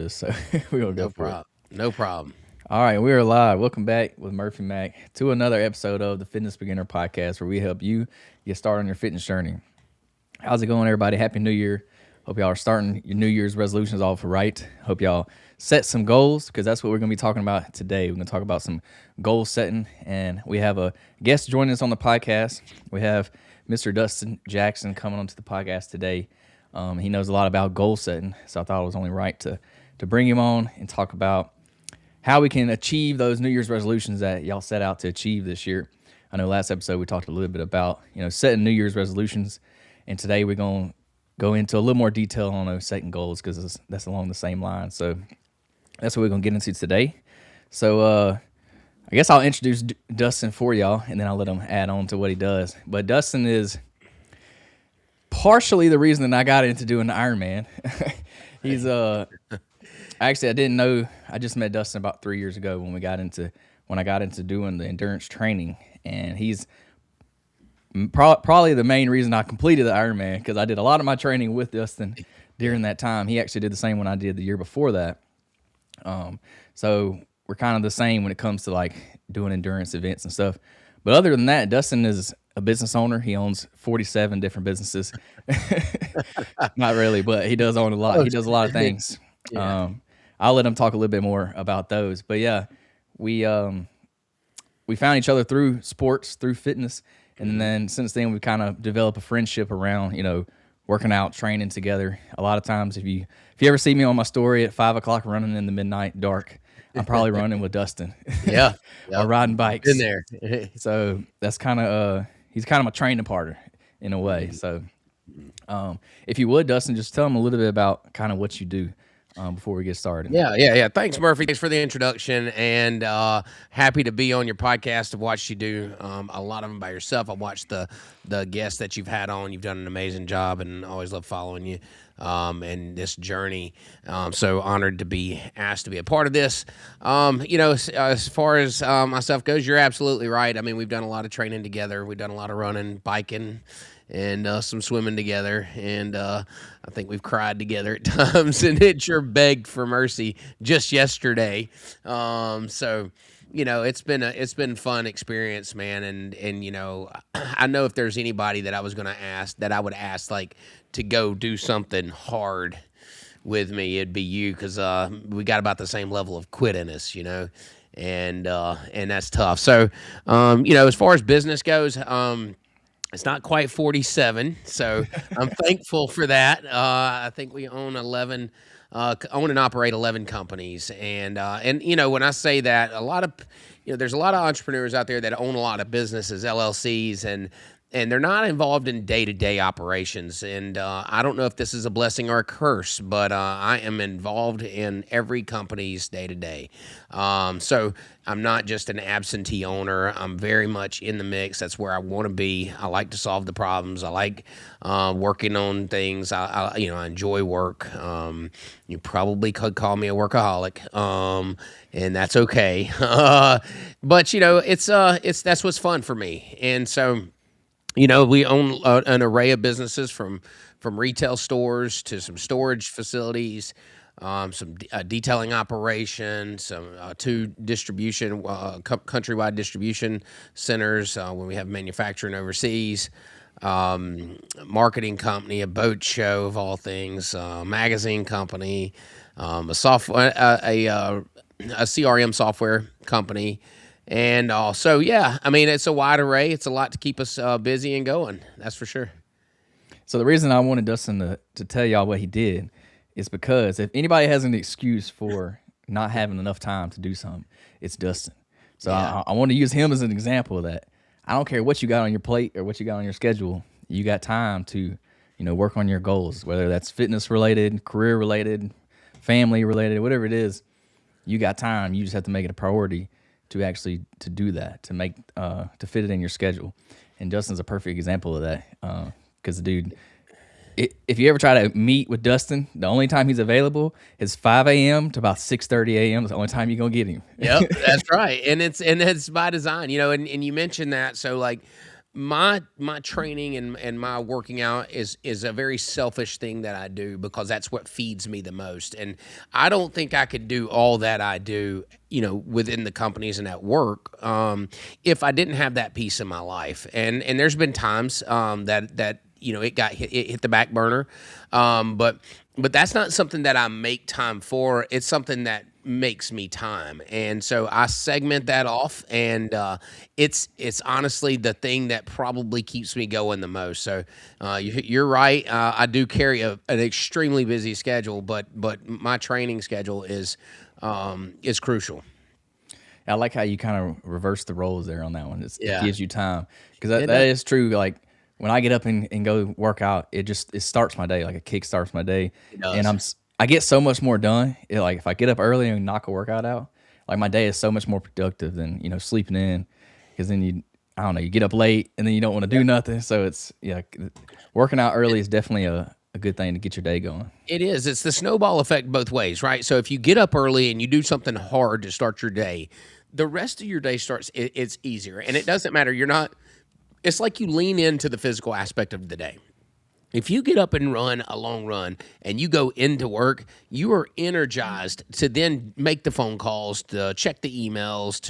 So we're gonna go No for it. problem. No problem. All right, we are live. Welcome back with Murphy Mac to another episode of the Fitness Beginner Podcast, where we help you get started on your fitness journey. How's it going, everybody? Happy New Year! Hope y'all are starting your New Year's resolutions off right. Hope y'all set some goals because that's what we're gonna be talking about today. We're gonna talk about some goal setting, and we have a guest joining us on the podcast. We have Mr. Dustin Jackson coming onto the podcast today. He knows a lot about goal setting, so I thought it was only right to bring him on and talk about how we can achieve those New Year's resolutions that y'all set out to achieve this year. I know last episode we talked a little bit about setting New Year's resolutions, and today we're gonna go into a little more detail on those setting goals because that's along the same line. So that's what we're gonna get into today. So I guess I'll introduce Dustin for y'all, and then I'll let him add on to what he does. But Dustin is partially the reason that I got into doing the Ironman. He's actually I didn't know. I just met Dustin about 3 years ago when I got into doing the endurance training, and he's probably the main reason I completed the Ironman because I did a lot of my training with Dustin during that time. He actually did the same one I did the year before that. So we're kind of the same when it comes to like doing endurance events and stuff. But other than that, Dustin is a business owner. He owns 47 different businesses. Not really, but he does own a lot. He does a lot of things. Yeah. I'll let him talk a little bit more about those. But yeah, we found each other through sports, through fitness, and then since then we kind of developed a friendship around working out, training together. A lot of times, if you ever see me on my story at 5 o'clock running in the midnight dark, I'm probably running with Dustin. Yeah. Or riding bikes. Been there. So that's kind of he's kind of my training partner in a way. So if you would, Dustin, just tell him a little bit about kind of what you do before we get started. Yeah. Thanks, Murphy. Thanks for the introduction, and happy to be on your podcast. I've watched you do a lot of them by yourself. I watched the guests that you've had on. You've done an amazing job, and always love following you and this journey. So honored to be asked to be a part of this. As far as myself goes, you're absolutely right. I mean, we've done a lot of training together. We've done a lot of running, biking, and some swimming together, and I think we've cried together at times, and it sure begged for mercy just yesterday. It's been fun experience, man, and I know if there's anybody that I was gonna ask, that I would ask like to go do something hard with me, it'd be you, because we got about the same level of quit in us, and that's tough. So, as far as business goes, it's not quite 47, so I'm thankful for that. I think we own 11, own and operate 11 companies, and when I say that, there's a lot of entrepreneurs out there that own a lot of businesses, LLCs, and they're not involved in day-to-day operations. And I don't know if this is a blessing or a curse, but I am involved in every company's day-to-day. So I'm not just an absentee owner. I'm very much in the mix. That's where I want to be. I like to solve the problems. I like working on things. I enjoy work. You probably could call me a workaholic, and that's okay. But it's that's what's fun for me. And so, we own an array of businesses from retail stores to some storage facilities, some detailing operations, some two distribution, countrywide distribution centers when we have manufacturing overseas, marketing company, a boat show of all things, magazine company, a software, a CRM software company. And so, yeah, I mean, it's a wide array. It's a lot to keep us busy and going. That's for sure. So the reason I wanted Dustin to tell y'all what he did is because if anybody has an excuse for not having enough time to do something, it's Dustin. So Yeah. I want to use him as an example of that. I don't care what you got on your plate or what you got on your schedule. You got time to, work on your goals, whether that's fitness related, career related, family related, whatever it is. You got time. You just have to make it a priority to do that, to fit it in your schedule. And Dustin's a perfect example of that. Because dude, if you ever try to meet with Dustin, the only time he's available is 5 a.m. to about 6:30 a.m. is the only time you're gonna get him. Yep, that's right. And it's by design, and you mentioned that. So like, my training and my working out is a very selfish thing that I do because that's what feeds me the most. And I don't think I could do all that I do, within the companies and at work, if I didn't have that piece in my life. And there's been times that it hit the back burner, but that's not something that I make time for. It's something that makes me time, and so I segment that off, and it's honestly the thing that probably keeps me going the most. So you're right. I do carry an extremely busy schedule, but my training schedule is crucial. I like how you kind of reverse the roles there on that one. It Yeah, gives you time because that, it that does. is true. Like when I get up and go work out, it starts my day. Like a kick starts my day, It and does. I get so much more done. Like if I get up early and knock a workout out, like my day is so much more productive than sleeping in, because then I don't know, you get up late and then you don't want to do nothing. So it's working out early is definitely a good thing to get your day going. It is. It's the snowball effect both ways, right? So if you get up early and you do something hard to start your day, the rest of your day it's easier. And it doesn't matter. It's like you lean into the physical aspect of the day. If you get up and run a long run and you go into work, you are energized to then make the phone calls, to check the emails,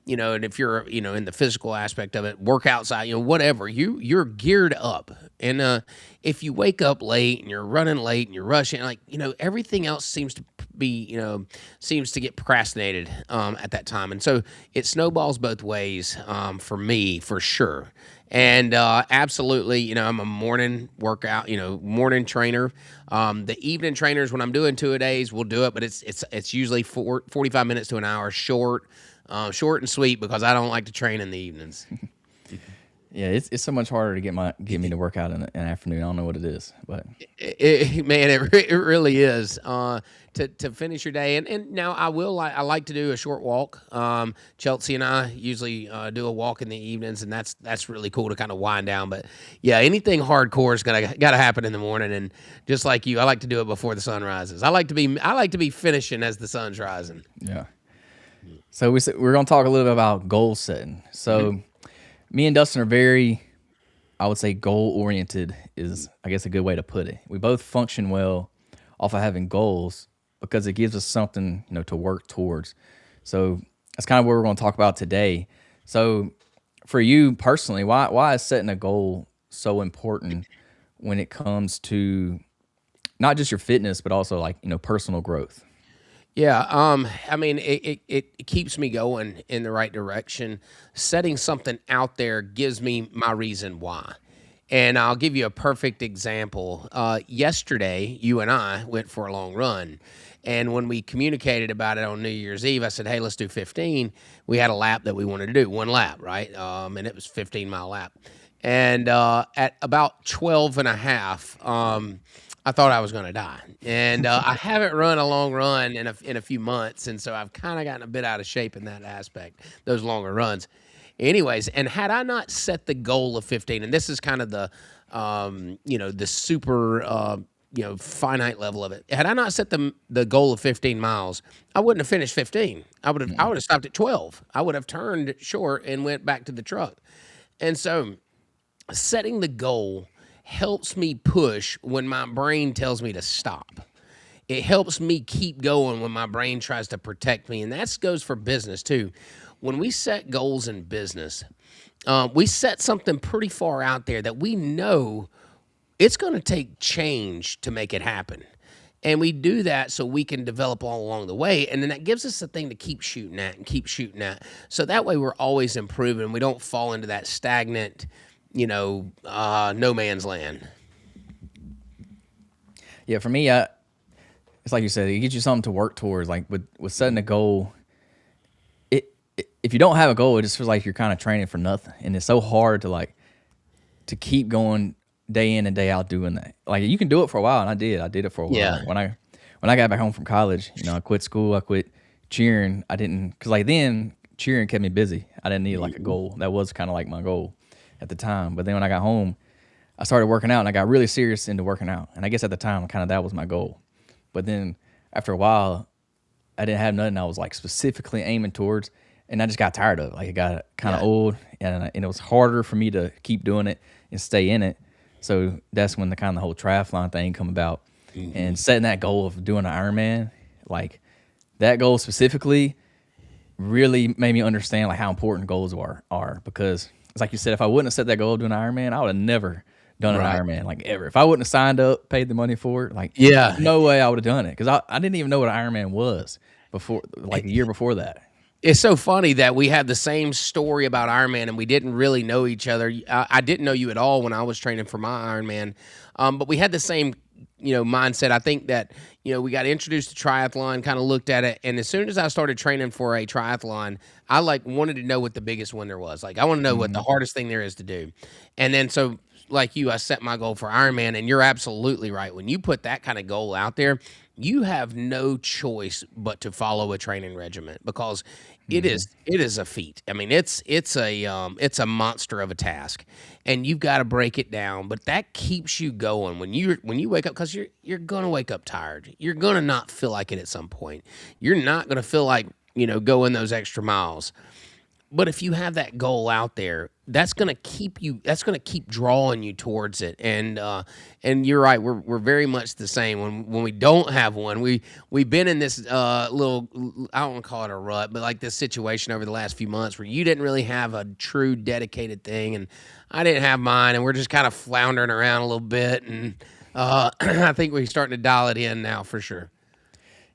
and if you're, in the physical aspect of it, work outside, whatever, you're geared up. And if you wake up late and you're running late and you're rushing, like, everything else seems to get procrastinated at that time. And so it snowballs both ways for me, for sure. And absolutely, I'm a morning workout, morning trainer. The evening trainers, when I'm doing 2-a-days, we'll do it, but it's usually 45 minutes to an hour, short and sweet, because I don't like to train in the evenings. Yeah, it's so much harder to get me to work out in an afternoon. I don't know what it is, but Man, it really is to finish your day. And now I like to do a short walk. Chelsea and I usually do a walk in the evenings, and that's really cool to kind of wind down. But yeah, anything hardcore is gotta happen in the morning. And just like you, I like to do it before the sun rises. I like to be finishing as the sun's rising. yeah. So we're gonna talk a little bit about goal setting. So me and Dustin are very, I would say, goal oriented is, I guess, a good way to put it. We both function well off of having goals because it gives us something, to work towards. So that's kind of what we're going to talk about today. So for you personally, why is setting a goal so important when it comes to not just your fitness, but also like, personal growth? Yeah, I mean, it keeps me going in the right direction. Setting something out there gives me my reason why. And I'll give you a perfect example. Yesterday, you and I went for a long run. And when we communicated about it on New Year's Eve, I said, hey, let's do 15. We had a lap that we wanted to do, one lap, right? And it was 15-mile lap. And at about 12 and a half, I thought I was going to die. And I haven't run a long run in a few months. And so I've kind of gotten a bit out of shape in that aspect, those longer runs. Anyways, and had I not set the goal of 15, and this is kind of the super, finite level of it. Had I not set the goal of 15 miles, I wouldn't have finished 15. I would have stopped at 12. I would have turned short and went back to the truck. And so setting the goal helps me push when my brain tells me to stop. It helps me keep going when my brain tries to protect me. And that goes for business too. When we set goals in business, we set something pretty far out there that we know it's going to take change to make it happen. And we do that so we can develop all along the way. And then that gives us a thing to keep shooting at and keep shooting at. So that way we're always improving. We don't fall into that stagnant, no man's land. Yeah, for me, it's like you said, it gives you something to work towards. Like with setting a goal, if you don't have a goal, it just feels like you're kind of training for nothing, and it's so hard to keep going day in and day out doing that. Like you can do it for a while, and I did it for a while. Yeah. Like, when I got back home from college, I quit school, I quit cheering. I didn't, because like then cheering kept me busy. I didn't need like a goal. That was kind of like my goal at the time. But then when I got home, I started working out, and I got really serious into working out. And I guess at the time, kind of that was my goal. But then after a while, I didn't have nothing I was like specifically aiming towards. and I just got tired of it. Like it got kind of Yeah. old, and it was harder for me to keep doing it and stay in it. So that's when the kind of the whole triathlon thing come about, Hmm. and setting that goal of doing an Ironman, like that goal specifically, really made me understand like how important goals are because it's like you said, if I wouldn't have set that goal of doing an Ironman, I would have never done an Right. Ironman like ever. If I wouldn't have signed up, paid the money for it, like Yeah. no way I would have done it because I didn't even know what an Ironman was before, like a year before that. It's so funny that we had the same story about Ironman, and we didn't really know each other. I didn't know you at all when I was training for my Ironman, but we had the same, mindset. I think that we got introduced to triathlon, kind of looked at it, and as soon as I started training for a triathlon, I like wanted to know what the biggest one there was. Like I want to know what the Hmm. hardest thing there is to do, and then so like you, I set my goal for Ironman, and you're absolutely right. When you put that kind of goal out there, you have no choice but to follow a training regimen because Hmm. it is a feat. I mean, it's a monster of a task, and you've got to break it down. But that keeps you going when you wake up because you're gonna wake up tired. You're gonna not feel like it at some point. You're not gonna feel like going those extra miles. But if you have that goal out there, that's gonna keep drawing you towards it. And you're right, we're very much the same. When we don't have one, we've been in this little, I don't want to call it a rut, but like this situation over the last few months where you didn't really have a true dedicated thing and I didn't have mine, and we're just kind of floundering around a little bit, and I think we're starting to dial it in now for sure.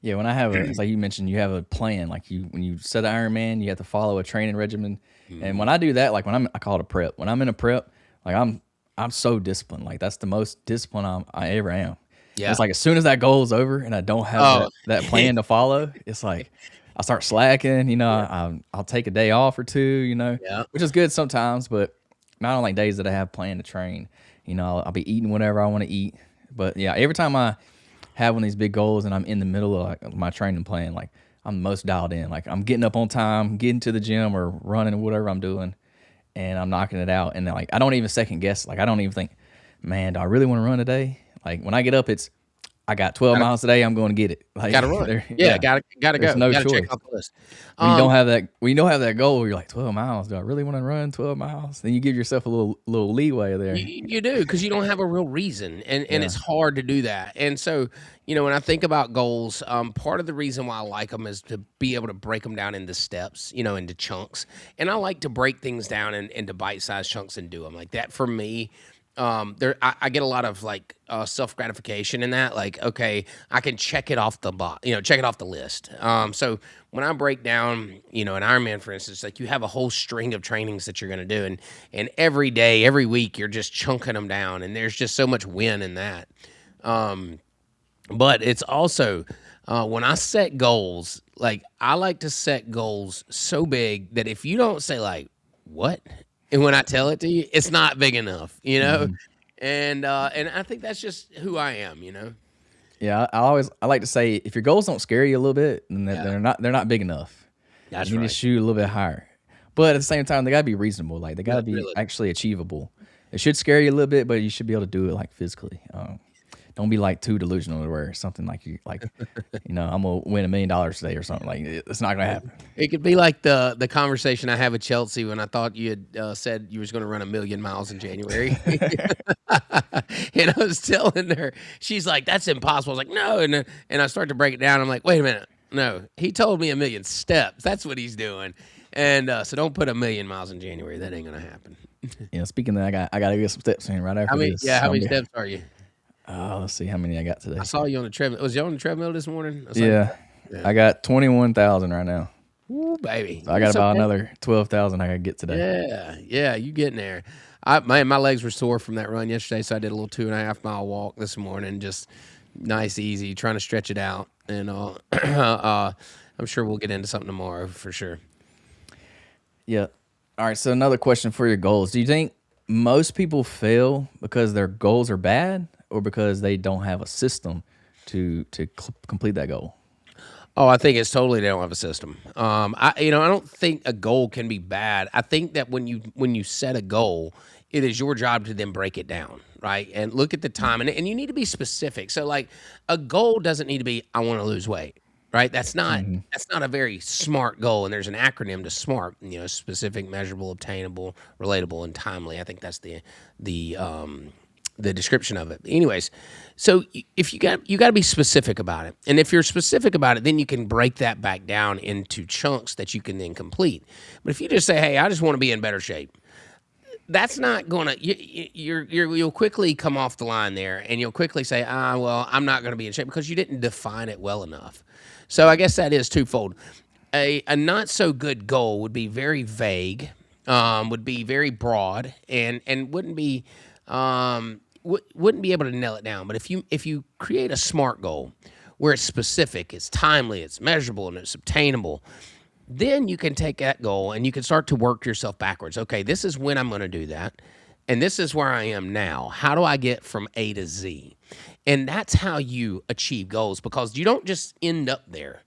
Yeah, when I have a, it's like you mentioned, you have a plan. Like when you set an Ironman, you have to follow a training regimen. And Mhm. when I do that, like I call it a prep. When I'm in a prep, like I'm so disciplined. Like that's the most disciplined I ever am. And Yeah. it's like as soon as that goal is over and I don't have Oh. that plan to follow, it's like I start slacking. Yeah. I'll take a day off or two. Yeah. Which is good sometimes, but not on like days that I have planned to train. I'll be eating whatever I want to eat. But yeah, every time I have one of these big goals and I'm in the middle of like my training plan, like I'm most dialed in. Like I'm getting up on time, getting to the gym or running or whatever I'm doing, and I'm knocking it out. And then, like I don't even second guess. Like I don't even think, man, do I really want to run today? Like when I get up, it's I got 12 miles today. I'm going to get it. Like Gotta run. Yeah, yeah, gotta there's go. no Gotta check choice. off the list. When Um, you don't have that goal, you're like 12 miles. Do I really want to run 12 miles? Then you give yourself a little leeway there. you do because you don't have a real reason, and Yeah. it's hard to do that. And so, when I think about goals, part of the reason why I like them is to be able to break them down into steps, into chunks. And I like to break things down into bite-sized chunks and do them like that. For me, I get a lot of like self gratification in that. Like, okay, I can check it off the check it off the list. So when I break down, an Ironman, for instance, like you have a whole string of trainings that you're going to do, and every day, every week, you're just chunking them down, and there's just so much win in that. Um, but it's also when I set goals, like I like to set goals so big that if you don't say like what, and when I tell it to you, it's not big enough, Hmm. and I think that's just who I am. Yeah, I like to say if your goals don't scare you a little bit, then Yeah, they're not big enough. that's You need to right. shoot a little bit higher. But at the same time, they gotta be reasonable. Like they gotta be Realistic. actually achievable. It should scare you a little bit, but you should be able to do it like physically. Don't be like too delusional to where something like I'm gonna win $1 million today or something. Like it's not gonna happen. It could be like the conversation I had with Chelsea when I thought you had said you was going to run 1,000,000 miles in January. And I was telling her, she's like, "That's impossible." I was like, "No," and I start to break it down. I'm like, "Wait a minute, no, he told me 1,000,000 steps. That's what he's doing." And so don't put 1,000,000 miles in January. That ain't gonna happen. Speaking of that, I gotta get some steps in right after this. How So many steps are you? let's see how many I got I today. saw you on the treadmill. Was you on the treadmill this morning? I saw you. Yeah, Yeah. I got 21,000 right now. Ooh, baby. So I got It's about okay. another 12,000 I gotta get today. Yeah, you getting there. My legs were sore from that run yesterday, so I did a little 2.5 mile walk this morning, just nice, easy, trying to stretch it out. And I'm sure we'll get into something tomorrow for sure. Yeah. All right. So another question for your goals. Do you think most people fail because their goals are bad or because they don't have a system to complete that goal? Oh, I think it's totally they don't have a system. I don't think a goal can be bad. I think that when you set a goal, it is your job to then break it down, right? And look at the time, and you need to be specific. So like a goal doesn't need to be I want to lose weight. right? That's not a very smart goal, and there's an acronym to SMART. Specific, measurable, obtainable, relatable, and timely. I think that's the description of it. Anyways, so if you got to be specific about it, and if you're specific about it, then you can break that back down into chunks that you can then complete. But if you just say, "Hey, I just want to be in better shape," that's not gonna. You'll quickly come off the line there, and you'll quickly say, well, I'm not going to be in shape because you didn't define it well enough. So I guess that is twofold. A not so good goal would be very vague, would be very broad, and wouldn't be able to nail it down. But if you create a SMART goal where it's specific, it's timely, it's measurable, and it's obtainable, then you can take that goal and you can start to work yourself backwards. Okay, this is when I'm going to do that, and this is where I am now. How do I get from A to Z? And that's how you achieve goals, because you don't just end up there.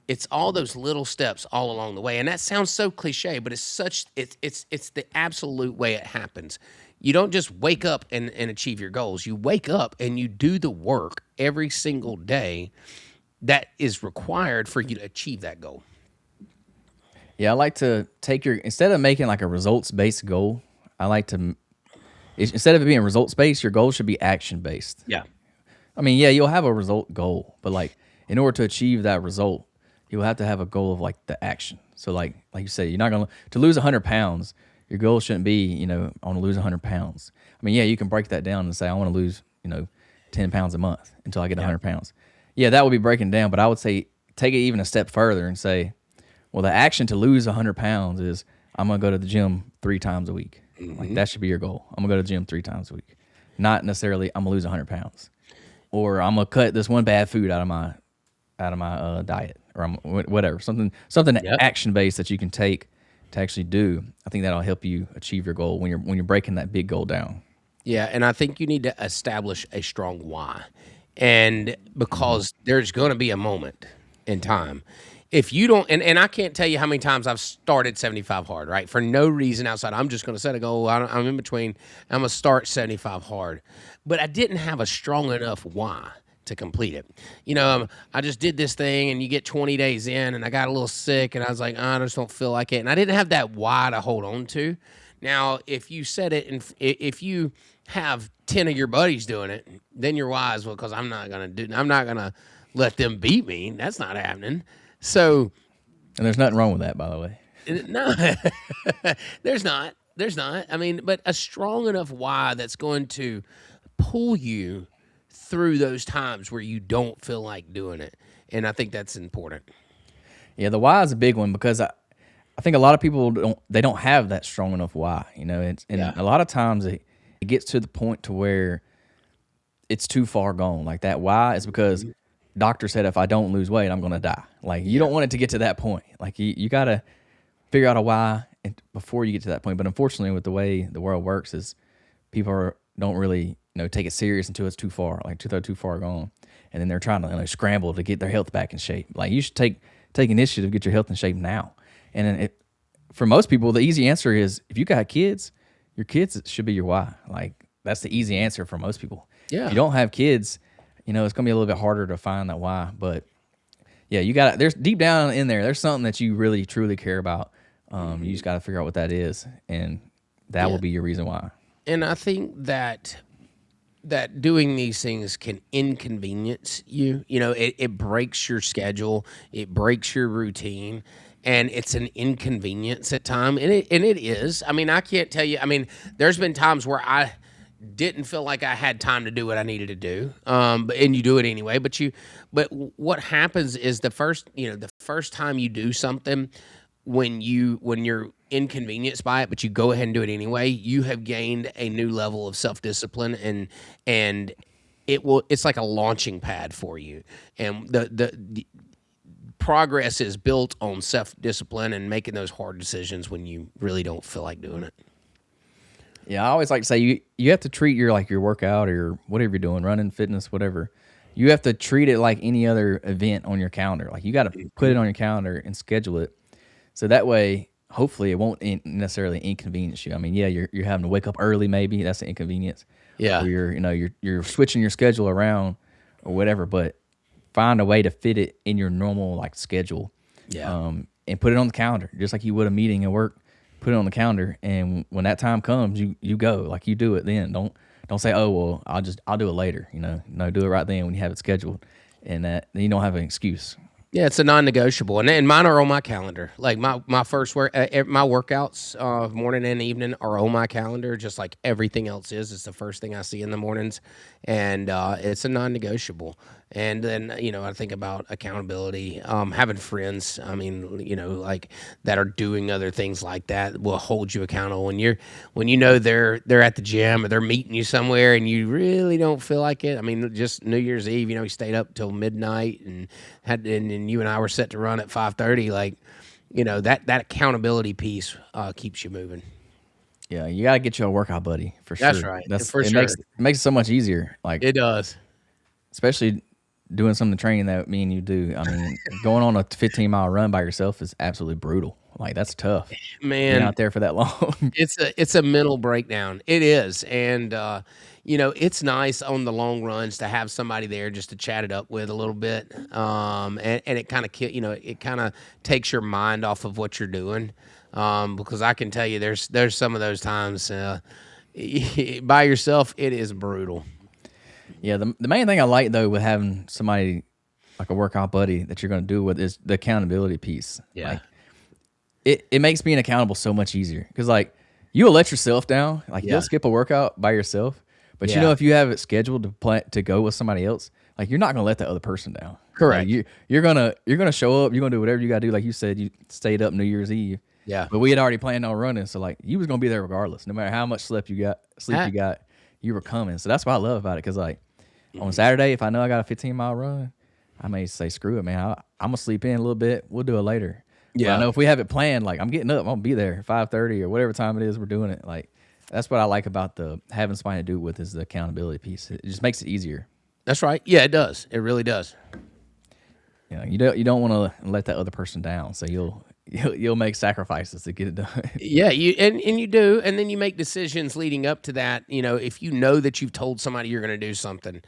It's all those little steps all along the way. And that sounds so cliche, but it's the absolute way it happens. You don't just wake up and achieve your goals. You wake up and you do the work every single day that is required for you to achieve that goal. Yeah, I like to take instead of making like a results based goal, I like to instead of it being results based, your goal should be action based. Yeah. I mean, yeah, you'll have a result goal, but like in order to achieve that result, you'll have to have a goal of like the action. So like you said, you're not gonna to lose 100 pounds. Your goal shouldn't be, I want to lose 100 pounds. I mean, yeah, you can break that down and say I want to lose, 10 pounds a month until I get 100 pounds. Yeah, that would be breaking down, but I would say take it even a step further and say, well, the action to lose 100 pounds is I'm going to go to the gym 3 times a week. Like that should be your goal. I'm going to go to the gym 3 times a week. Not necessarily I'm going to lose 100 pounds. Or I'm going to cut this one bad food out of my diet, or whatever. Something action based that you can take to actually do. I think that'll help you achieve your goal when you're breaking that big goal down. Yeah, and I think you need to establish a strong why. And because there's going to be a moment in time. If you don't, and I can't tell you how many times I've started 75 hard, right? For no reason outside. I'm just going to set a goal. I'm in between. I'm going to start 75 hard. But I didn't have a strong enough why to complete it. I just did this thing, and you get 20 days in, and I got a little sick, and I was like, I just don't feel like it. And I didn't have that why to hold on to. Now, if you set it, and if you have 10 of your buddies doing it, then your why is, well, because I'm not going to let them beat me. That's not happening. So, and there's nothing wrong with that, by the way. No, there's not. There's not. I mean, but a strong enough why that's going to pull you through those times where you don't feel like doing it. And I think that's important. Yeah, the why is a big one, because I think a lot of people don't have that strong enough why. A lot of times it gets to the point to where it's too far gone. Like that why is because doctor said if I don't lose weight, I'm going to die. Like you don't want it to get to that point. Like you got to figure out a why before you get to that point. But unfortunately, with the way the world works, is people don't really take it serious until it's too far, like too far gone, and then they're trying to scramble to get their health back in shape. Like you should take initiative, get your health in shape now. And then for most people, the easy answer is if you got kids, your kids should be your why. Like that's the easy answer for most people. Yeah. If you don't have kids, it's gonna be a little bit harder to find that why. But yeah, there's deep down in there's something that you really truly care about. You just got to figure out what that is, and that will be your reason why. And I think that doing these things can inconvenience you. It breaks your schedule, it breaks your routine, and it's an inconvenience at times. And it is. I mean, I can't tell you. I mean, there's been times where I didn't feel like I had time to do what I needed to do. And you do it anyway. But what happens is the first time you do something, when you're inconvenienced by it, but you go ahead and do it anyway, you have gained a new level of self-discipline, and it's like a launching pad for you. And the progress is built on self-discipline and making those hard decisions when you really don't feel like doing it. Yeah, I always like to say you have to treat your workout or whatever you're doing, running, fitness, whatever. You have to treat it like any other event on your calendar. Like you got to put it on your calendar and schedule it, so that way, hopefully, it won't necessarily inconvenience you. I mean, yeah, you're having to wake up early, maybe that's an inconvenience. Yeah, or you're switching your schedule around or whatever. But find a way to fit it in your normal like schedule, Yeah. and put it on the calendar, just like you would a meeting at work. Put it on the calendar, and when that time comes, you go, like you do it then. Don't say, oh well, I'll do it later. No, do it right then when you have it scheduled, and that then you don't have an excuse. Yeah, it's a non-negotiable, and mine are on my calendar. Like my first work, my workouts, morning and evening, are on my calendar, just like everything else is. It's the first thing I see in the mornings, and it's a non-negotiable. And then I think about accountability, having friends. I mean, like that are doing other things like that will hold you accountable. When you know they're at the gym or they're meeting you somewhere and you really don't feel like it. I mean, just New Year's Eve, we stayed up till midnight and and you and I were set to run at 5:30. Like, that accountability piece keeps you moving. Yeah, you gotta get you a workout buddy for sure. That's right, for It sure. makes it so much easier. Like, It does. especially doing some of the training that me and you do. I mean, going on a 15-mile run by yourself is absolutely brutal. Like, that's tough. Being Man, out there for that long. it's a mental breakdown. It is, and it's nice on the long runs to have somebody there just to chat it up with a little bit. And it kind of it kind of takes your mind off of what you're doing. Because I can tell you, there's some of those times by yourself, it is brutal. Yeah, the main thing I like though with having somebody like a workout buddy that you're going to do with is the accountability piece. Yeah. Like, it makes being accountable so much easier because like you'll let yourself down. Like, Yeah. you'll skip a workout by yourself, but Yeah. if you have it scheduled to go with somebody else, like you're not going to let the other person down. Correct. Like, you're gonna show up. You're gonna do whatever you got to do. Like you said, you stayed up New Year's Eve. Yeah. But we had already planned on running, so like you was gonna be there regardless, no matter how much sleep you got, you were coming. So that's what I love about it, because like on Saturday, if I know I got a 15-mile run, I may say screw it, man. I'm gonna sleep in a little bit. We'll do it later. But Yeah. I know if we have it planned, like I'm getting up, I'm gonna be there 5:30 or whatever time it is we're doing it. Like that's what I like about the having somebody to do it with, is the accountability piece. It just makes it easier. That's right. Yeah, it does. It really does. You don't want to let that other person down, so you'll make sacrifices to get it done. Yeah, you do, and then you make decisions leading up to that. If you know that you've told somebody you're going to do something,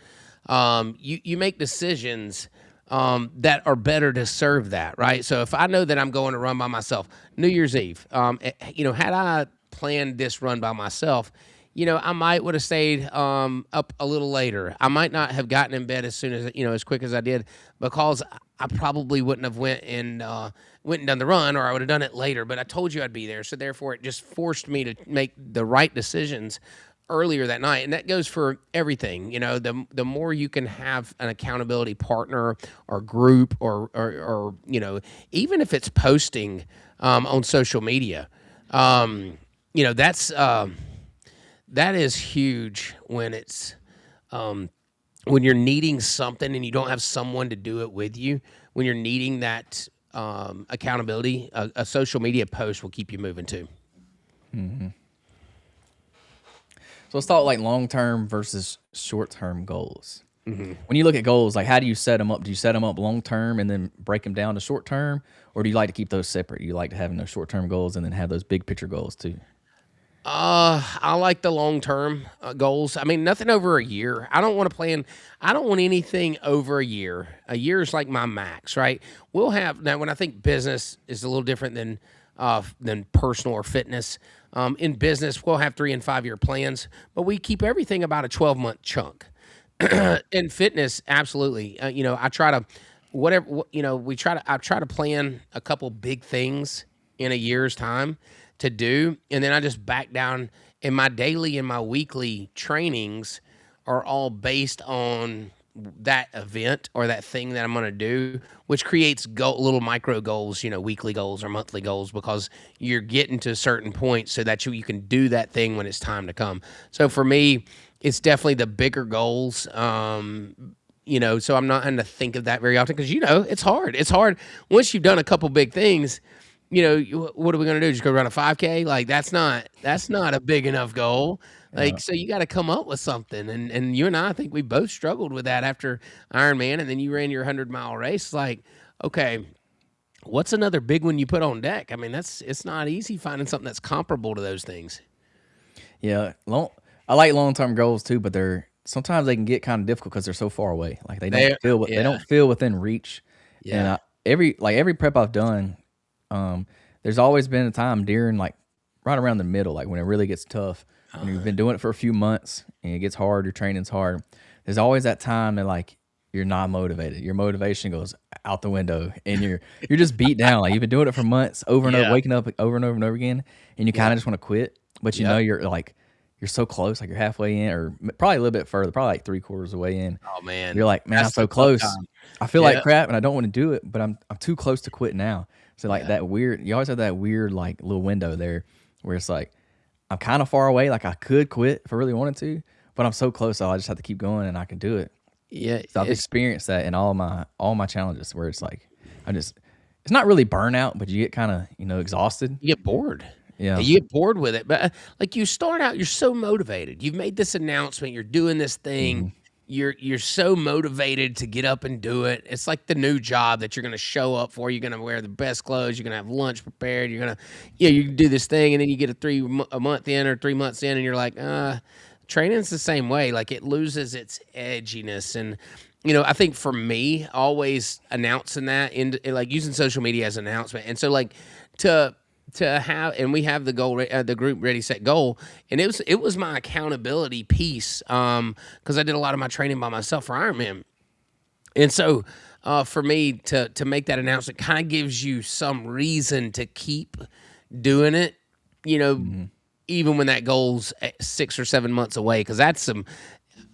you make decisions that are better to serve that, right? So if I know that I'm going to run by myself, New Year's Eve, had I planned this run by myself, I might would have stayed up a little later. I might not have gotten in bed as soon as as quick as I did, because I probably wouldn't have went and done the run, or I would have done it later. But I told you I'd be there, so therefore it just forced me to make the right decisions earlier that night. And that goes for everything. The more you can have an accountability partner or group, or even if it's posting on social media, that is huge when it's when you're needing something and you don't have someone to do it with you. When you're needing that accountability, a social media post will keep you moving too. So let's talk like long-term versus short-term goals. Mm-hmm. When you look at goals, like how do you set them up? Do you set them up long-term and then break them down to short-term? Or do you like to keep those separate? You like to have those short-term goals and then have those big picture goals too? I like the long-term goals. I mean, nothing over a year. I don't want to plan. I don't want anything over a year. A year is like my max, right? We'll have now. When I think business is a little different than personal or fitness. In business, we'll have 3 and 5 year plans, but we keep everything about a 12-month chunk. In fitness, absolutely. I try to I try to plan a couple big things in a year's time to do, and then I just back down. And my daily and my weekly trainings are all based on that event or that thing that I'm going to do, which creates little micro goals, weekly goals or monthly goals, because you're getting to certain points so that you can do that thing when it's time to come. So for me, it's definitely the bigger goals. So I'm not having to think of that very often, because it's hard. It's hard once you've done a couple big things. What are we going to do? Just go run a 5K? Like that's not a big enough goal. Like, so you got to come up with something. And you and I think we both struggled with that after Ironman, and then you ran your 100-mile race. Like, okay, what's another big one you put on deck? I mean, it's not easy finding something that's comparable to those things. Yeah, I like long-term goals too, but they're sometimes they can get kind of difficult because they're so far away. Like they Yeah, don't feel within reach. And yeah. every prep I've done, there's always been a time during like right around the middle, like when it really gets tough, when you've been doing it for a few months and it gets hard, your training's hard. There's always that time that like you're not motivated. Your motivation goes out the window, and you're just beat down. Like you've been doing it for months, over and over, Yeah, waking up over and over and over again, and you yeah, kind of just want to quit. But you know yep. you're so close, like you're halfway in, or probably a little bit further, probably like 3/4 of the way in. Oh, man. You're like, man, I'm That's the so tough close. time. I feel like Yeah, crap, and I don't want to do it, but I'm too close to quit now. So like yeah. that weird, you always have that weird like little window there where it's like I'm kind of far away, like I could quit if I really wanted to, but I'm so close, so I just have to keep going, and I can do it. Yeah, So I've experienced that in all my challenges where it's like it's not really burnout, but you get kind of exhausted. you get bored. Yeah. You get bored with it. But like you start out, you're so motivated. You've made this announcement. You're doing this thing. Hmm. You're so motivated to get up and do it. It's like the new job that you're going to show up for. You're going to wear the best clothes. You're going to have lunch prepared. You're going to, you do this thing, and then you get a month in or 3 months in, and you're like, training's the same way. Like it loses its edginess. And I think for me, always announcing that in like using social media as an announcement. And so like to have, and we have the goal, the group ready set goal, and it was my accountability piece, because I did a lot of my training by myself for Ironman. And so for me to make that announcement kind of gives you some reason to keep doing it, Hmm. even when that goal's 6 or 7 months away, because that's some,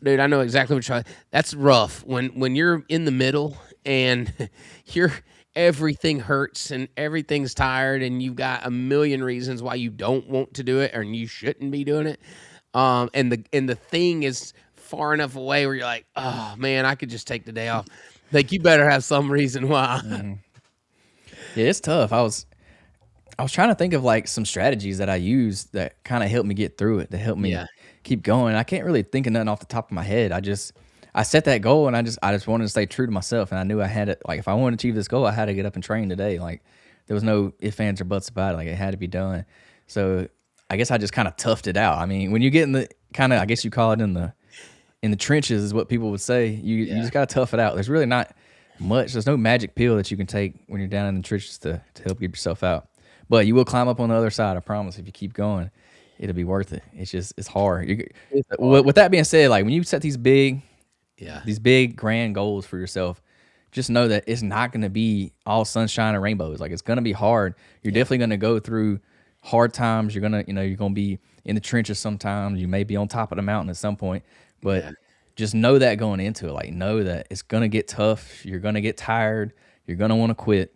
dude, I know exactly what you're trying. That's rough when you're in the middle and you're everything hurts and everything's tired and you've got a million reasons why you don't want to do it or you shouldn't be doing it. And the thing is far enough away where you're like, oh man, I could just take the day off. Like you better have some reason why. Hmm. Yeah, it's tough. I was trying to think of like some strategies that I use that kind of helped me get through it, that helped me Yeah. keep going. I can't really think of nothing off the top of my head. I set that goal, and I just wanted to stay true to myself, and I knew I had it. Like if I wanted to achieve this goal, I had to get up and train today. Like there was no ifs, ands, or buts about it. Like it had to be done. So I guess I just kind of toughed it out. I mean, when you get in the kind of, I guess you call it in the trenches is what people would say. You Yeah. just got to tough it out. There's really not much. There's no magic pill that you can take when you're down in the trenches to help get yourself out. But you will climb up on the other side. I promise. If you keep going, it'll be worth it. It's hard. It's hard. With that being said, like when you set Yeah. these big grand goals for yourself, just know that it's not going to be all sunshine and rainbows. Like it's going to be hard. You're definitely going to go through hard times. You're going to, you're going to be in the trenches sometimes. You may be on top of the mountain at some point, but Yeah. just know that going into it. Like know that it's going to get tough. You're going to get tired. You're going to want to quit.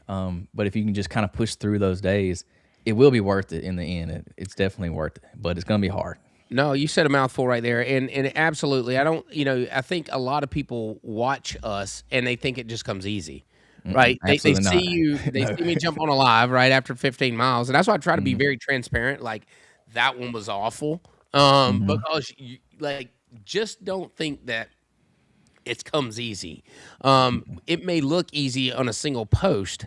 But if you can just kind of push through those days, it will be worth it in the end. It's definitely worth it, but it's going to be hard. No, you said a mouthful right there, and absolutely, I don't. I think a lot of people watch us and they think it just comes easy, Mm-mm, right? They absolutely see not. you, they No. see me jump on a live right after 15 miles, and that's why I try to be Mhm, very transparent. Like that one was awful, mhm, because like just don't think that it comes easy. mm-mm. It may look easy on a single post,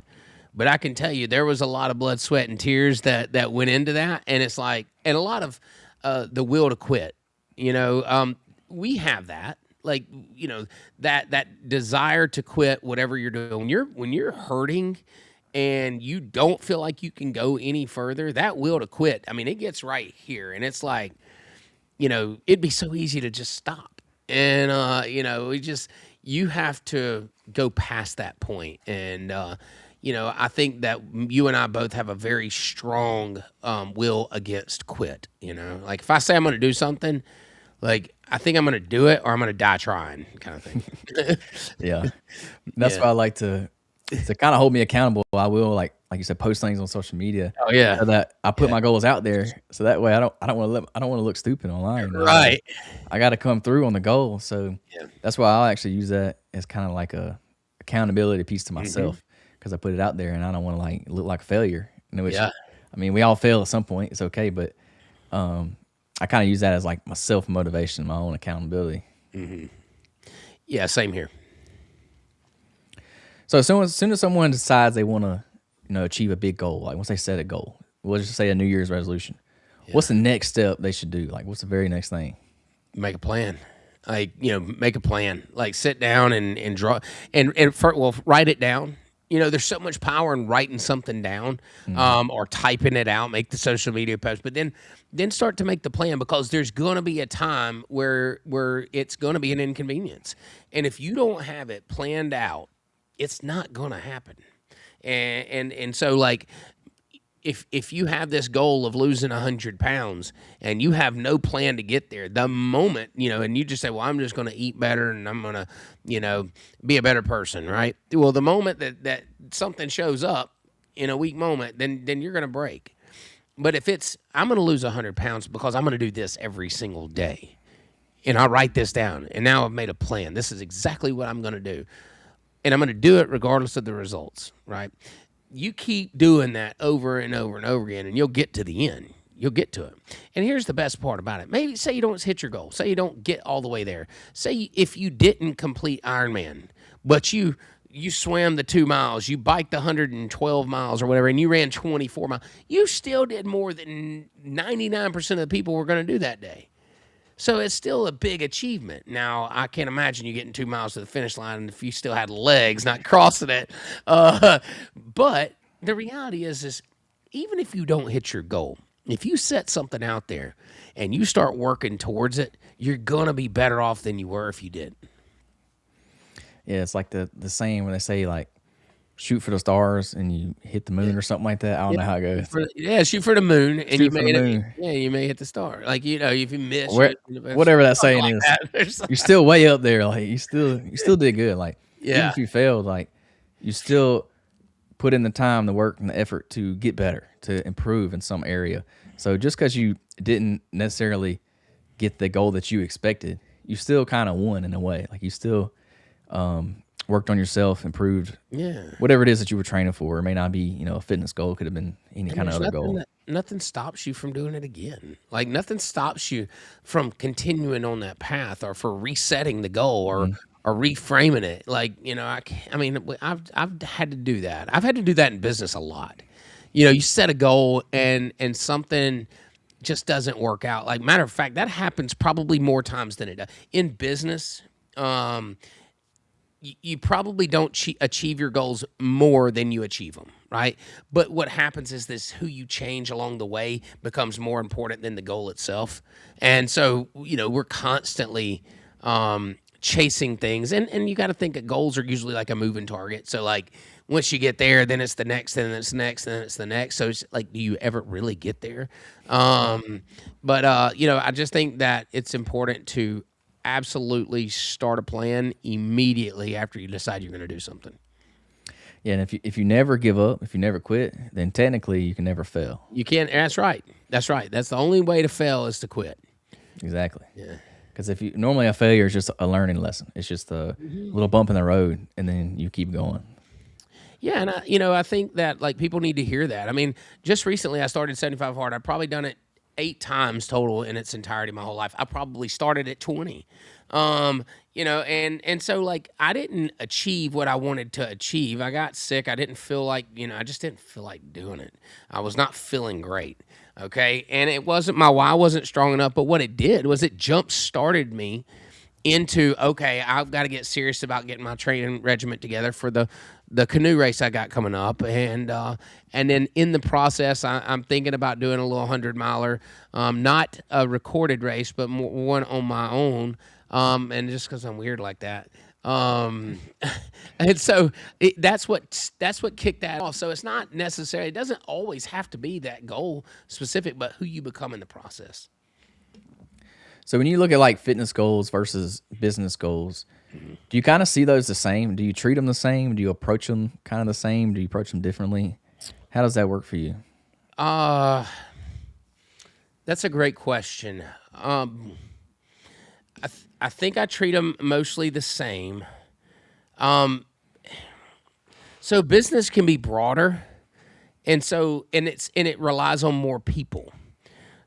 but I can tell you there was a lot of blood, sweat, and tears that went into that, and it's like, and a lot of the will to quit. We have that, like that desire to quit whatever you're doing. When you're hurting and you don't feel like you can go any further, that will to quit. I mean, it gets right here, and it's like it'd be so easy to just stop. And we just you have to go past that point. And I think that you and I both have a very strong will against quit. Like if I say I'm going to do something, like I think I'm going to do it or I'm going to die trying, kind of thing. Yeah. That's Yeah. why I like to kind of hold me accountable. I will like you said, post things on social media Oh yeah. so that I put Yeah. my goals out there. So that way I don't want to look stupid online. Right. I got to come through on the goal. So Yeah. that's why I'll actually use that as kind of like a accountability piece to Hmm. myself because I put it out there and I don't want to like look like a failure. Which Yeah. I mean, we all fail at some point. It's okay, but I kind of use that as like my self motivation, my own accountability. Yeah. Same here. So as soon as someone decides they want to, achieve a big goal, like once they set a goal, we'll just say a New Year's resolution. Yeah. What's the next step they should do? Like, what's the very next thing? Make a plan. Like, make a plan. Like, sit down and draw write it down. There's so much power in writing something down, or typing it out, make the social media post, but then start to make the plan, because there's going to be a time where it's going to be an inconvenience. And if you don't have it planned out, it's not going to happen. And so, like, if you have this goal of losing 100 pounds and you have no plan to get there, the moment, and you just say, well, I'm just going to eat better and I'm going to, be a better person, right? Well, the moment that something shows up in a weak moment, then you're going to break. But if it's, I'm going to lose 100 pounds because I'm going to do this every single day, and I'll write this down, and now I've made a plan. This is exactly what I'm going to do, and I'm going to do it regardless of the results, right? You keep doing that over and over and over again, and you'll get to the end. You'll get to it. And here's the best part about it. Maybe say you don't hit your goal. Say you don't get all the way there. Say if you didn't complete Ironman, but you swam the 2 miles, you biked 112 miles or whatever, and you ran 24 miles, you still did more than 99% of the people were going to do that day. So it's still a big achievement. Now, I can't imagine you getting 2 miles to the finish line if you still had legs not crossing it. But the reality is even if you don't hit your goal, if you set something out there and you start working towards it, you're going to be better off than you were if you didn't. Yeah, it's like the saying when they say, like, shoot for the stars and you hit the moon or something like that. I don't know how it goes. Shoot for the moon, and Shoot for the moon. you may hit the star. Like, if you miss, whatever that saying is, you're still way up there. Like, you still did good. Like, even if you failed, like, you still put in the time, the work, and the effort to get better, to improve in some area. So just because you didn't necessarily get the goal that you expected, you still kind of won in a way. Like, you still worked on yourself, improved. Yeah. Whatever it is that you were training for. It may not be, a fitness goal. It could have been any kind of other goal. Nothing stops you from doing it again. Like, nothing stops you from continuing on that path, or for resetting the goal, or reframing it. Like, I've had to do that. I've had to do that in business a lot. You set a goal and something just doesn't work out. Like, matter of fact, that happens probably more times than it does. In business, you probably don't achieve your goals more than you achieve them, right? But what happens is who you change along the way becomes more important than the goal itself. And so, we're constantly chasing things. And you got to think that goals are usually like a moving target. So, like, once you get there, then it's the next, then it's the next, then it's the next. So it's like, do you ever really get there? But I just think that it's important to absolutely start a plan immediately after you decide you're going to do something. Yeah, and if you never give up, if you never quit, then technically you can never fail. You can't. That's right. That's the only way to fail is to quit. Exactly. Yeah. Because normally a failure is just a learning lesson. It's just a little bump in the road, and then you keep going. Yeah, and I think that, like, people need to hear that. I mean, just recently I started 75 Hard. I've probably done it 8 times total in its entirety my whole life. I probably started at 20. And so, like, I didn't achieve what I wanted to achieve. I got sick. I didn't feel like, I just didn't feel like doing it. I was not feeling great. Okay. And it wasn't, my why wasn't strong enough, but what it did was it jump started me into, okay, I've got to get serious about getting my training regiment together for the canoe race I got coming up. And then in the process, I'm thinking about doing a little 100-miler, not a recorded race, but one on my own. And just because I'm weird like that. And so that's what kicked that off. So it's not necessarily, it doesn't always have to be that goal specific, but who you become in the process. So when you look at, like, fitness goals versus business goals, do you kind of see those the same? Do you treat them the same? Do you approach them kind of the same? Do you approach them differently? How does that work for you? That's a great question. I think I treat them mostly the same. So business can be broader, and it relies on more people.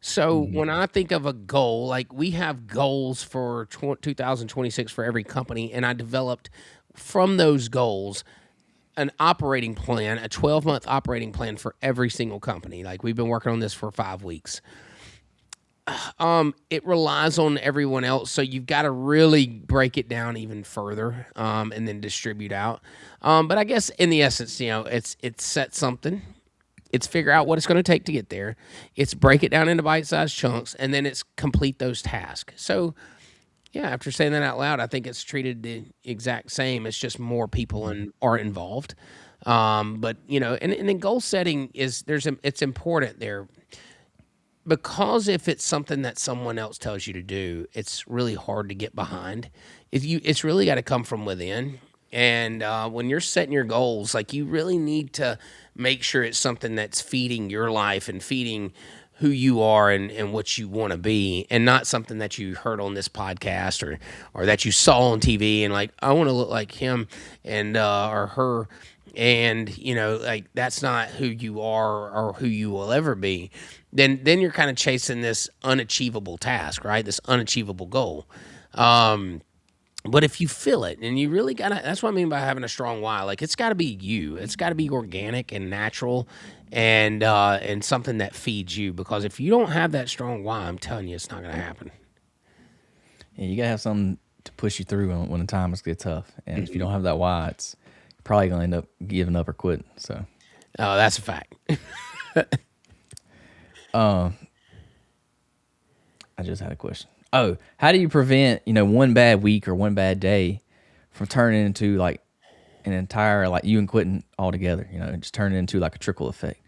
So when I think of a goal, like, we have goals for 2026 for every company, and I developed from those goals an operating plan, a 12-month operating plan for every single company. Like, we've been working on this for 5 weeks. It relies on everyone else, so you've got to really break it down even further, and then distribute out. But I guess in the essence, it's set something. It's figure out what it's going to take to get there. It's break it down into bite-sized chunks, and then it's complete those tasks. So, yeah, after saying that out loud, I think it's treated the exact same. It's just more people are involved. But and then goal setting it's important there, because if it's something that someone else tells you to do, it's really hard to get behind. It's really got to come from within. And when you're setting your goals, like, you really need to make sure it's something that's feeding your life and feeding who you are and what you want to be, and not something that you heard on this podcast or that you saw on TV and like, I want to look like him and or her. And like, that's not who you are or who you will ever be. Then you're kind of chasing this unachievable task, right? This unachievable goal. But if you feel it, and you really gotta, that's what I mean by having a strong why. Like, it's got to be you. It's got to be organic and natural, and something that feeds you. Because if you don't have that strong why, I'm telling you, it's not gonna happen. Yeah, you gotta have something to push you through when the times get tough. And if you don't have that why, it's probably gonna end up giving up or quitting. So, Oh, that's a fact. I just had a question. Oh, how do you prevent, one bad week or one bad day from turning into like an entire, like, you and quitting altogether, just turning into like a trickle effect?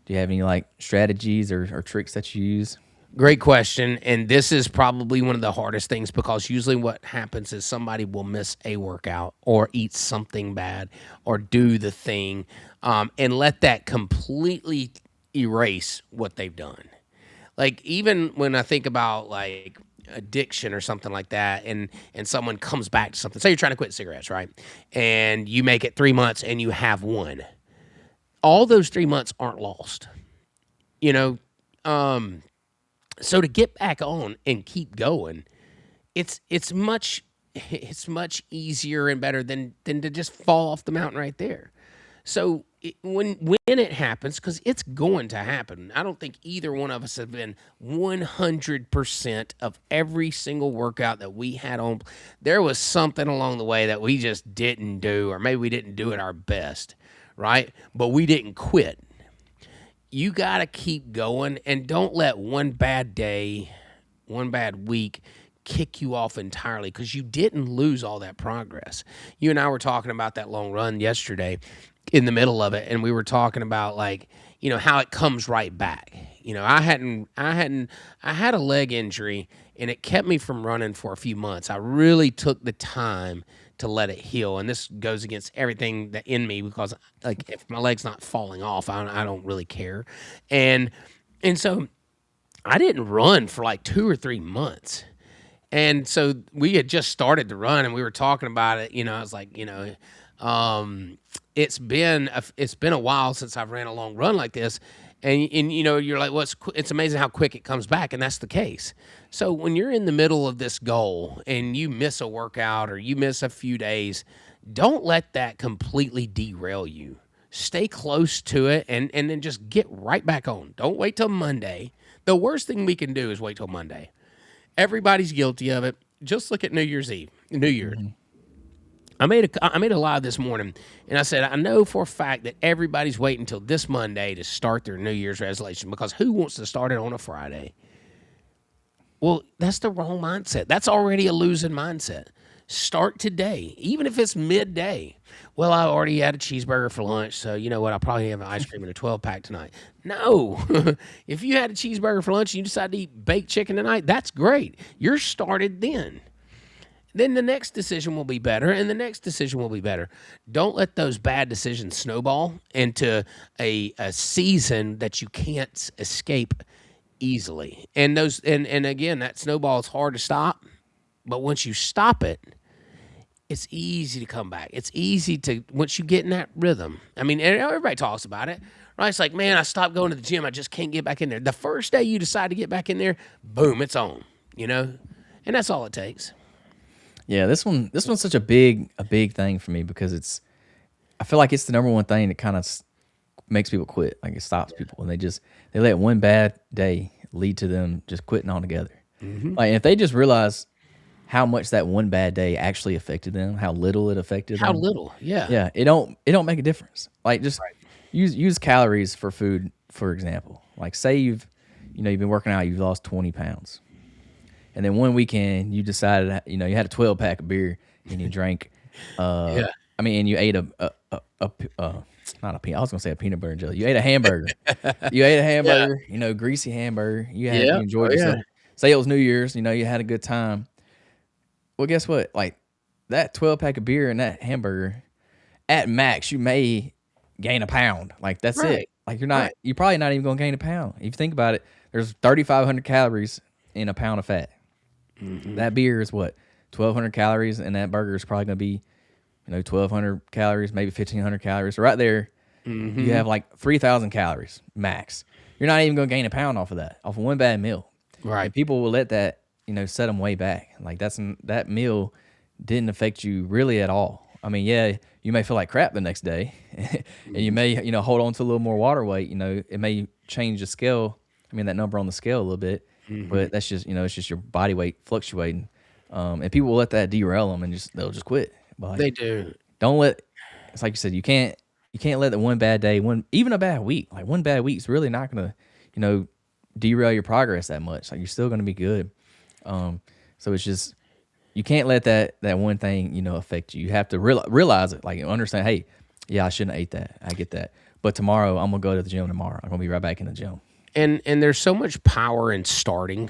Do you have any like strategies or tricks that you use? Great question. And this is probably one of the hardest things, because usually what happens is somebody will miss a workout or eat something bad or do the thing, and let that completely erase what they've done. Like, even when I think about like addiction or something like that, and someone comes back to something, say you're trying to quit cigarettes, right? And you make it 3 months and you have one. All those 3 months aren't lost. You know, so to get back on and keep going, it's much easier and better than to just fall off the mountain right there. So when it happens, because it's going to happen, I don't think either one of us have been 100% of every single workout that we had on. There was something along the way that we just didn't do, or maybe we didn't do it our best, right? But we didn't quit. You got to keep going, and don't let one bad day, one bad week kick you off entirely, because you didn't lose all that progress. You and I were talking about that long run yesterday in the middle of it, and we were talking about, like, how it comes right back. I had a leg injury, and it kept me from running for a few months. I really took the time to let it heal, and this goes against everything that in me, because, like, if my leg's not falling off, I don't really care. And so I didn't run for like 2 or 3 months. And so we had just started to run, and we were talking about it. I was like, it's been a while since I've ran a long run like this, and you're like, it's amazing how quick it comes back, and that's the case. So when you're in the middle of this goal and you miss a workout or you miss a few days, don't let that completely derail you. Stay close to it, and then just get right back on. Don't wait till Monday. The worst thing we can do is wait till Monday. Everybody's guilty of it. Just look at New Year's Eve, New Year's. I made a live this morning, and I said, I know for a fact that everybody's waiting until this Monday to start their New Year's resolution, because who wants to start it on a Friday? Well, that's the wrong mindset. That's already a losing mindset. Start today, even if it's midday. Well, I already had a cheeseburger for lunch, so you know what? I'll probably have an ice cream and a 12-pack tonight. No. If you had a cheeseburger for lunch and you decide to eat baked chicken tonight, that's great. You're started then. Then the next decision will be better, and the next decision will be better. Don't let those bad decisions snowball into a season that you can't escape easily. And again, that snowball is hard to stop, but once you stop it, it's easy to come back. It's easy to, once you get in that rhythm. I mean, everybody talks about it, right? It's like, man, I stopped going to the gym. I just can't get back in there. The first day you decide to get back in there, boom, it's on, and that's all it takes. Yeah, this one's such a big thing for me, because I feel like it's the number one thing that kind of makes people quit. Like, it stops people, and they let one bad day lead to them just quitting altogether. Like if they just realize how much that one bad day actually affected them, how little it affected How them. little? Yeah. Yeah, it don't make a difference. Like just use calories for food, for example. Like say you've been working out, you've lost 20 pounds. And then one weekend you decided, you had a 12 pack of beer and you drank, Yeah. and you ate not a peanut, I was going to say a peanut butter and jelly. You ate a hamburger. You ate a Yeah. hamburger, greasy hamburger. You Yeah. enjoyed Oh, yeah. yourself. Say it was New Year's, you had a good time. Well, guess what? Like that 12 pack of beer and that hamburger, at max, you may gain a pound. Like that's it. Right. Like Right. you're probably not even going to gain a pound. If you think about it, there's 3,500 calories in a pound of fat. That beer is what 1,200 calories, and that burger is probably going to be 1,200 calories, maybe 1,500 calories. So right there, you have like 3,000 calories max. You're not even going to gain a pound off of that, off of one bad meal. Right. And people will let that set them way back. Like that meal didn't affect you really at all. I mean, yeah, you may feel like crap the next day, and you may hold on to a little more water weight. It may change the scale. I mean, that number on the scale a little bit, but that's just it's just your body weight fluctuating. And people will let that derail them, and they'll just quit. But like, They do. don't let. It's like you said, you can't let the one bad day, even a bad week, like one bad week is really not gonna derail your progress that much. Like you're still gonna be good. So it's just you can't let that one thing affect you. You have to realize it, like understand. Hey, yeah, I shouldn't have ate that. I get that, but tomorrow I'm gonna go to the gym. Tomorrow I'm gonna be right back in the gym. And there's so much power in starting.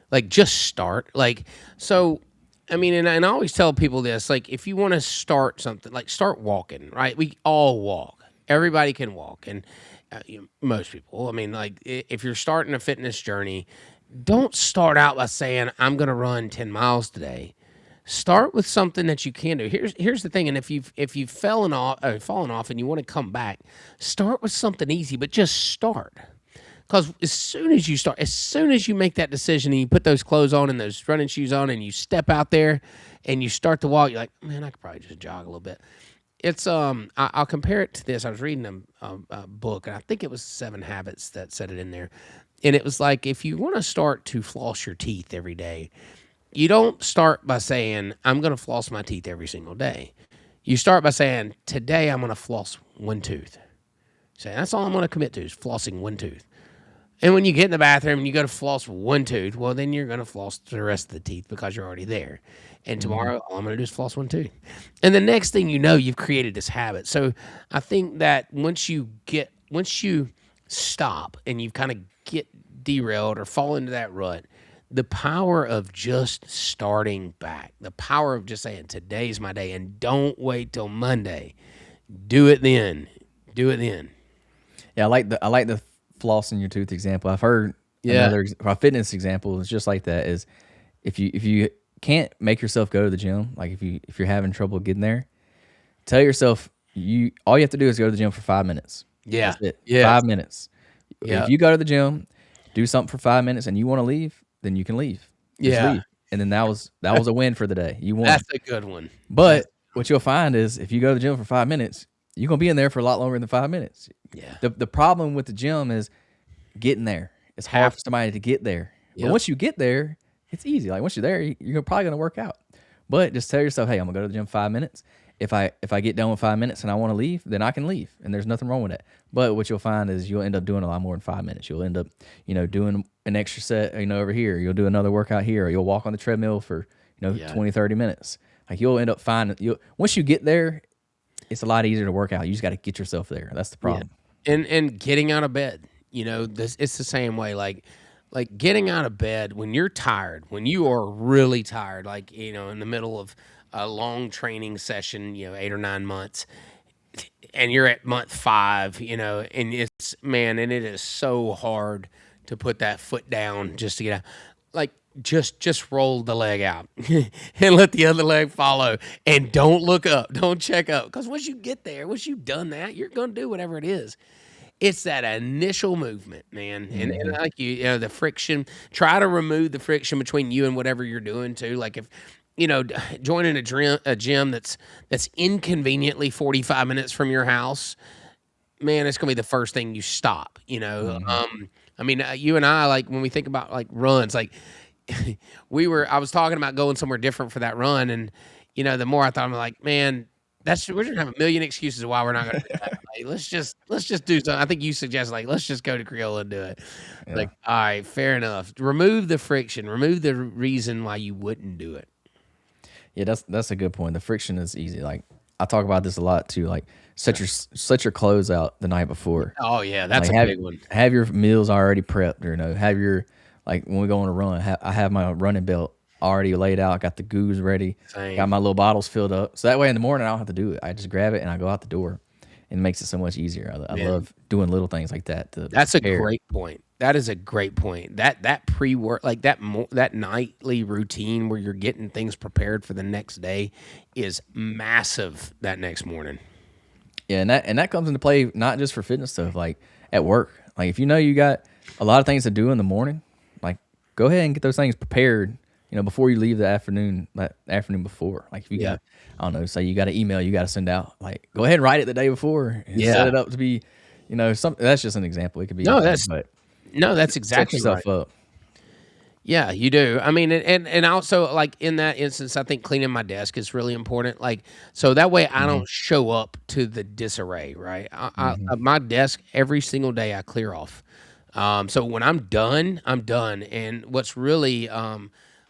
Like just start. Like so I mean, and I always tell people this, like if you want to start something, like start walking, right? We all walk. Everybody can walk, and most people. I mean, like if you're starting a fitness journey, don't start out by saying I'm going to run 10 miles today. Start with something that you can do. Here's the thing, and if you've fallen off and you want to come back, start with something easy, but just start. Because as soon as you make that decision and you put those clothes on and those running shoes on and you step out there and you start to walk, you're like, man, I could probably just jog a little bit. It's I'll compare it to this. I was reading a book, and I think it was 7 Habits that said it in there, and it was like if you want to start to floss your teeth every day, you don't start by saying I'm going to floss my teeth every single day. You start by saying today I'm going to floss one tooth. Say that's all I'm going to commit to is flossing one tooth. And when you get in the bathroom and you go to floss one tooth, well, then you're going to floss the rest of the teeth because you're already there. And tomorrow, all I'm going to do is floss one tooth. And the next thing you know, you've created this habit. So I think that once you stop and you kind of get derailed or fall into that rut, the power of just starting back, the power of just saying, today's my day, and don't wait till Monday. Do it then. Do it then. Yeah, I like the flossing your tooth example. I've heard another a fitness example is just like that. Is if you can't make yourself go to the gym, like if you're having trouble getting there, tell yourself all you have to do is go to the gym for 5 minutes. Yeah. That's it. Yes. 5 minutes. Yeah. If you go to the gym, do something for 5 minutes, and you want to leave, then you can leave. Just leave. And then that was a win for the day. You won. That's a good one. But what you'll find is if you go to the gym for 5 minutes, you're gonna be in there for a lot longer than 5 minutes. Yeah. The problem with the gym is getting there. It's hard for somebody to get there. But once you get there, it's easy. Like once you're there, you're probably gonna work out. But just tell yourself, hey, I'm gonna go to the gym 5 minutes. If I get done with 5 minutes and I want to leave, then I can leave, and there's nothing wrong with that. But what you'll find is you'll end up doing a lot more than 5 minutes. You'll end up, doing an extra set, over here. You'll do another workout here, or you'll walk on the treadmill for 20, 30 minutes. Like you'll end up finding once you get there, it's a lot easier to work out. You just got to get yourself there. That's the problem. Yeah. And getting out of bed, it's the same way. Like getting out of bed when you're tired, when you are really tired, like in the middle of a long training session, 8 or 9 months, and you're at month 5, and it's and it is so hard to put that foot down just to get out. Like just roll the leg out and let the other leg follow, and don't look up, don't check up, because once you get there, once you've done that, you're gonna do whatever it is. It's that initial movement, man, and like the friction. Try to remove the friction between you and whatever you're doing too. Like if joining a gym that's inconveniently 45 minutes from your house, man, it's gonna be the first thing you stop. Hmm. I mean, you and I, like when we think about like runs, like I was talking about going somewhere different for that run, and the more I thought, I'm like, man, we're gonna have a million excuses of why we're not gonna do that. Like, let's just do something. I think you suggest like let's just go to Creola and do it. Yeah. Like, all right, fair enough. Remove the friction. Remove the reason why you wouldn't do it. Yeah, that's a good point. The friction is easy. Like I talk about this a lot too. Like set your clothes out the night before. Oh yeah, that's Like a big one. have your meals already prepped, or have your like when we go on a run. I have my running belt already laid out. Got the goos ready. Got Same. my little bottles filled up. So that way in the morning I don't have to do it. I just grab it and I go out the door, and it makes it so much easier. I Man, love doing little things like that to that's a prepare. great point. That is a great point. That pre-work, like that nightly routine where you're getting things prepared for the next day, is massive. That next morning. Yeah, and that comes into play not just for fitness stuff, like at work. Like if you know you got a lot of things to do in the morning, like go ahead and get those things prepared, before you leave that afternoon before. Like if you Yeah. got, I don't know, say you got an email you got to send out, like go ahead and write it the day before and set Yeah. it up to be, some. That's just an example. It could be No, anything, that's but no, that's set exactly right. yourself up. Yeah, you do. I mean, and also like in that instance, I think cleaning my desk is really important. Like, so that way I Hmm. don't show up to the disarray. Right, Hmm. my desk every single day I clear off. So when I'm done, I'm done. And what's really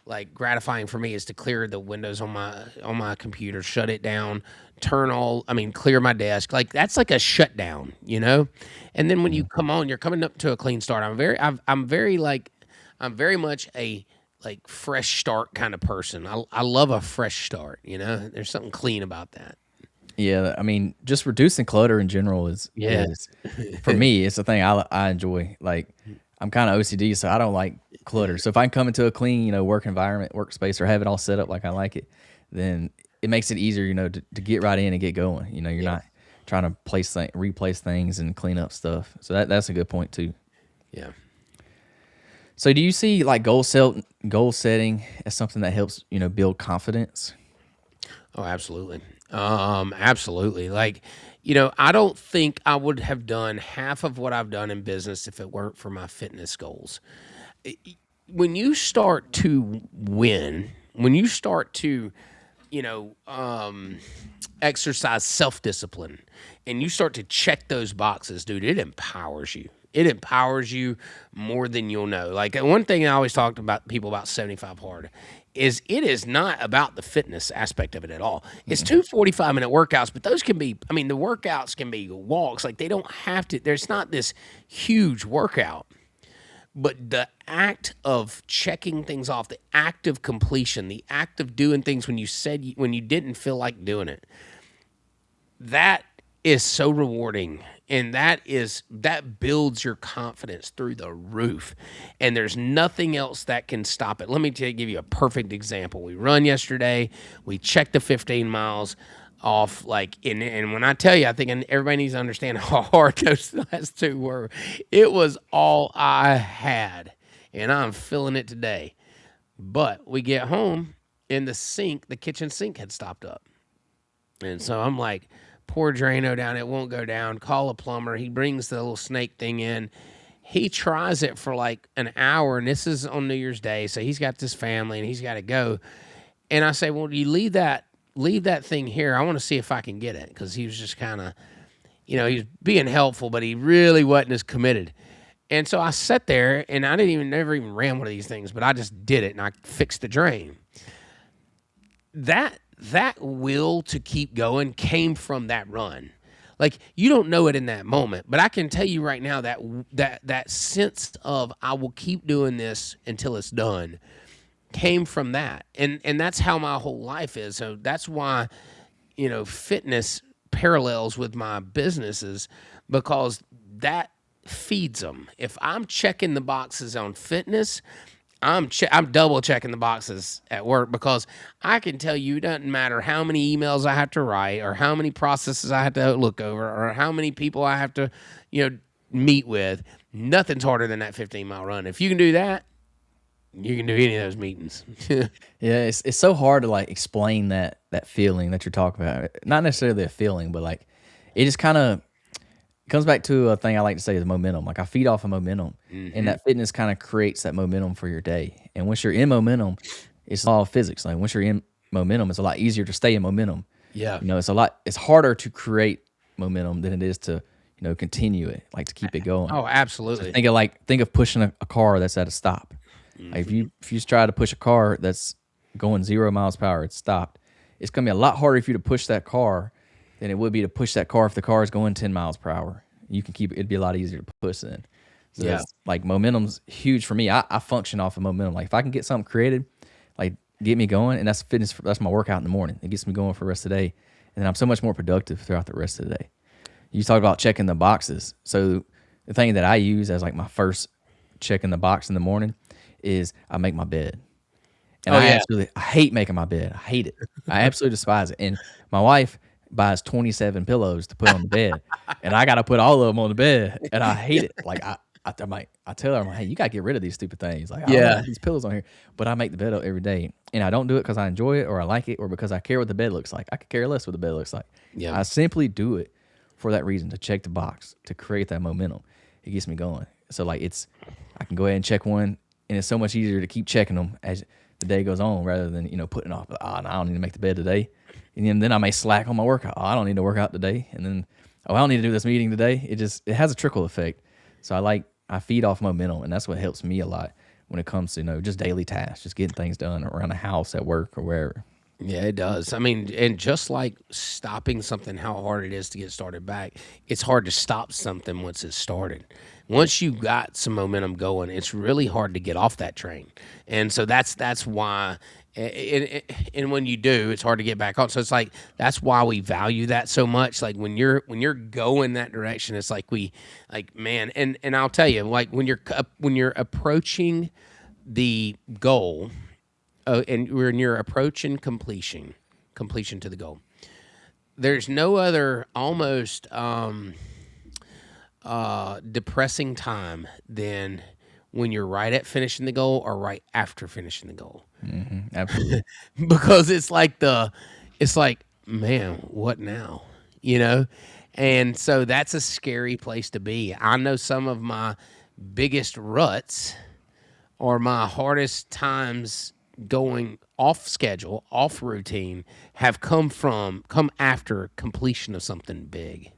like gratifying for me is to clear the windows on my computer, shut it down, clear my desk. Like that's like a shutdown. And then when you come on, you're coming up to a clean start. I'm very much a like fresh start kind of person. I love a fresh start. There's something clean about that. Yeah, I mean, just reducing clutter in general Yeah. is for me, it's a thing I enjoy. Like I'm kind of OCD, so I don't like clutter. So if I can come into a clean, work environment, workspace, or have it all set up like I like it, then it makes it easier, to get right in and get going. You're Yeah. not trying to replace things and clean up stuff. So that's a good point too. Yeah. So do you see like goal setting as something that helps, build confidence? Oh, absolutely. Absolutely. Like, I don't think I would have done half of what I've done in business if it weren't for my fitness goals. When you start to win, when you start to, you know, um, exercise self discipline and you start to check those boxes, dude, it empowers you. It empowers you more than you'll know. Like one thing I always talked about people about 75 hard is it is not about the fitness aspect of it at all. It's Mm-mm. two 45-minute workouts, but those can be, I mean, the workouts can be walks. Like they don't have to, there's not this huge workout. But the act of checking things off, the act of completion, the act of doing things when you didn't feel like doing it, that is so rewarding, and that builds your confidence through the roof. And there's nothing else that can stop it. Let me give you a perfect example. We run yesterday. We checked the 15 miles off, like, and when I tell you, I think everybody needs to understand how hard those last two were. It was all I had, and I'm feeling it today. But we get home, and the kitchen sink had stopped up. And so I'm like, pour Drano down, it won't go down. Call a plumber. He brings the little snake thing in. He tries it for like an hour, and this is on New Year's Day, so he's got this family and he's got to go. And I say, well, you leave that thing here. I want to see if I can get it, because he was just kind of, he was being helpful, but he really wasn't as committed. And so I sat there, and I never even ran one of these things, but I just did it, and I fixed the drain. That will to keep going came from that run. Like you don't know it in that moment, but I can tell you right now that sense of I will keep doing this until it's done came from that. And that's how my whole life is. So that's why, fitness parallels with my businesses, because that feeds them. If I'm checking the boxes on fitness, I'm double checking the boxes at work, because I can tell you it doesn't matter how many emails I have to write, or how many processes I have to look over, or how many people I have to, meet with. Nothing's harder than that 15-mile run. If you can do that, you can do any of those meetings. Yeah, it's so hard to like explain that feeling that you're talking about. Not necessarily a feeling, but like it just kind of it comes back to a thing I like to say is momentum. Like I feed off of momentum, and that fitness kind of creates that momentum for your day. And once you're in momentum, it's all physics. Like once you're in momentum, it's a lot easier to stay in momentum. Yeah. It's harder to create momentum than it is to, continue it, like to keep it going. Oh, So absolutely. think of pushing a car that's at a stop. Like if you try to push a car that's going 0 miles per hour, it's stopped. It's gonna be a lot harder for you to push that car than it would be to push that car if the car is going 10 miles per hour. You can keep it'd be a lot easier to push then. So Yeah. that's like momentum's huge for me. I function off of momentum. Like if I can get something created, like get me going, and that's fitness. That's my workout in the morning. It gets me going for the rest of the day, and then I'm so much more productive throughout the rest of the day. You talk about checking the boxes. So the thing that I use as like my first check in the box in the morning is I make my bed. And Oh, I yeah. absolutely I hate making my bed. I hate it. I absolutely despise it. And my wife buys 27 pillows to put on the bed, and I got to put all of them on the bed, and I hate it. Like I tell her, I'm like, hey, you got to get rid of these stupid things. Like I don't Yeah. want these pillows on here, but I make the bed up every day, and I don't do it because I enjoy it or I like it or because I care what the bed looks like. I could care less what the bed looks like. Yeah. I simply do it for that reason, to check the box, to create that momentum. It gets me going. So like I can go ahead and check one, and it's so much easier to keep checking them as the day goes on rather than putting off. No, I don't need to make the bed today, and then I may slack on my workout. I don't need to work out today, and then I don't need to do this meeting today. It has a trickle effect. So I feed off momentum, and that's what helps me a lot when it comes to just daily tasks, just getting things done around the house, at work, or wherever. Yeah, it does. I mean, and just like stopping something, how hard it is to get started back, it's hard to stop something once it's started. Once you got some momentum going, it's really hard to get off that train. And so that's why, and when you do, it's hard to get back on. So it's like that's why we value that so much. Like when you're going that direction, it's like man. And I'll tell you, like when you're approaching the goal. And when you're approaching completion to the goal, there's no other almost depressing time than when you're right at finishing the goal or right after finishing the goal. Absolutely. Because it's like man, what now? And so that's a scary place to be. I know some of my biggest ruts or my hardest times going off schedule, off routine, have come after completion of something big.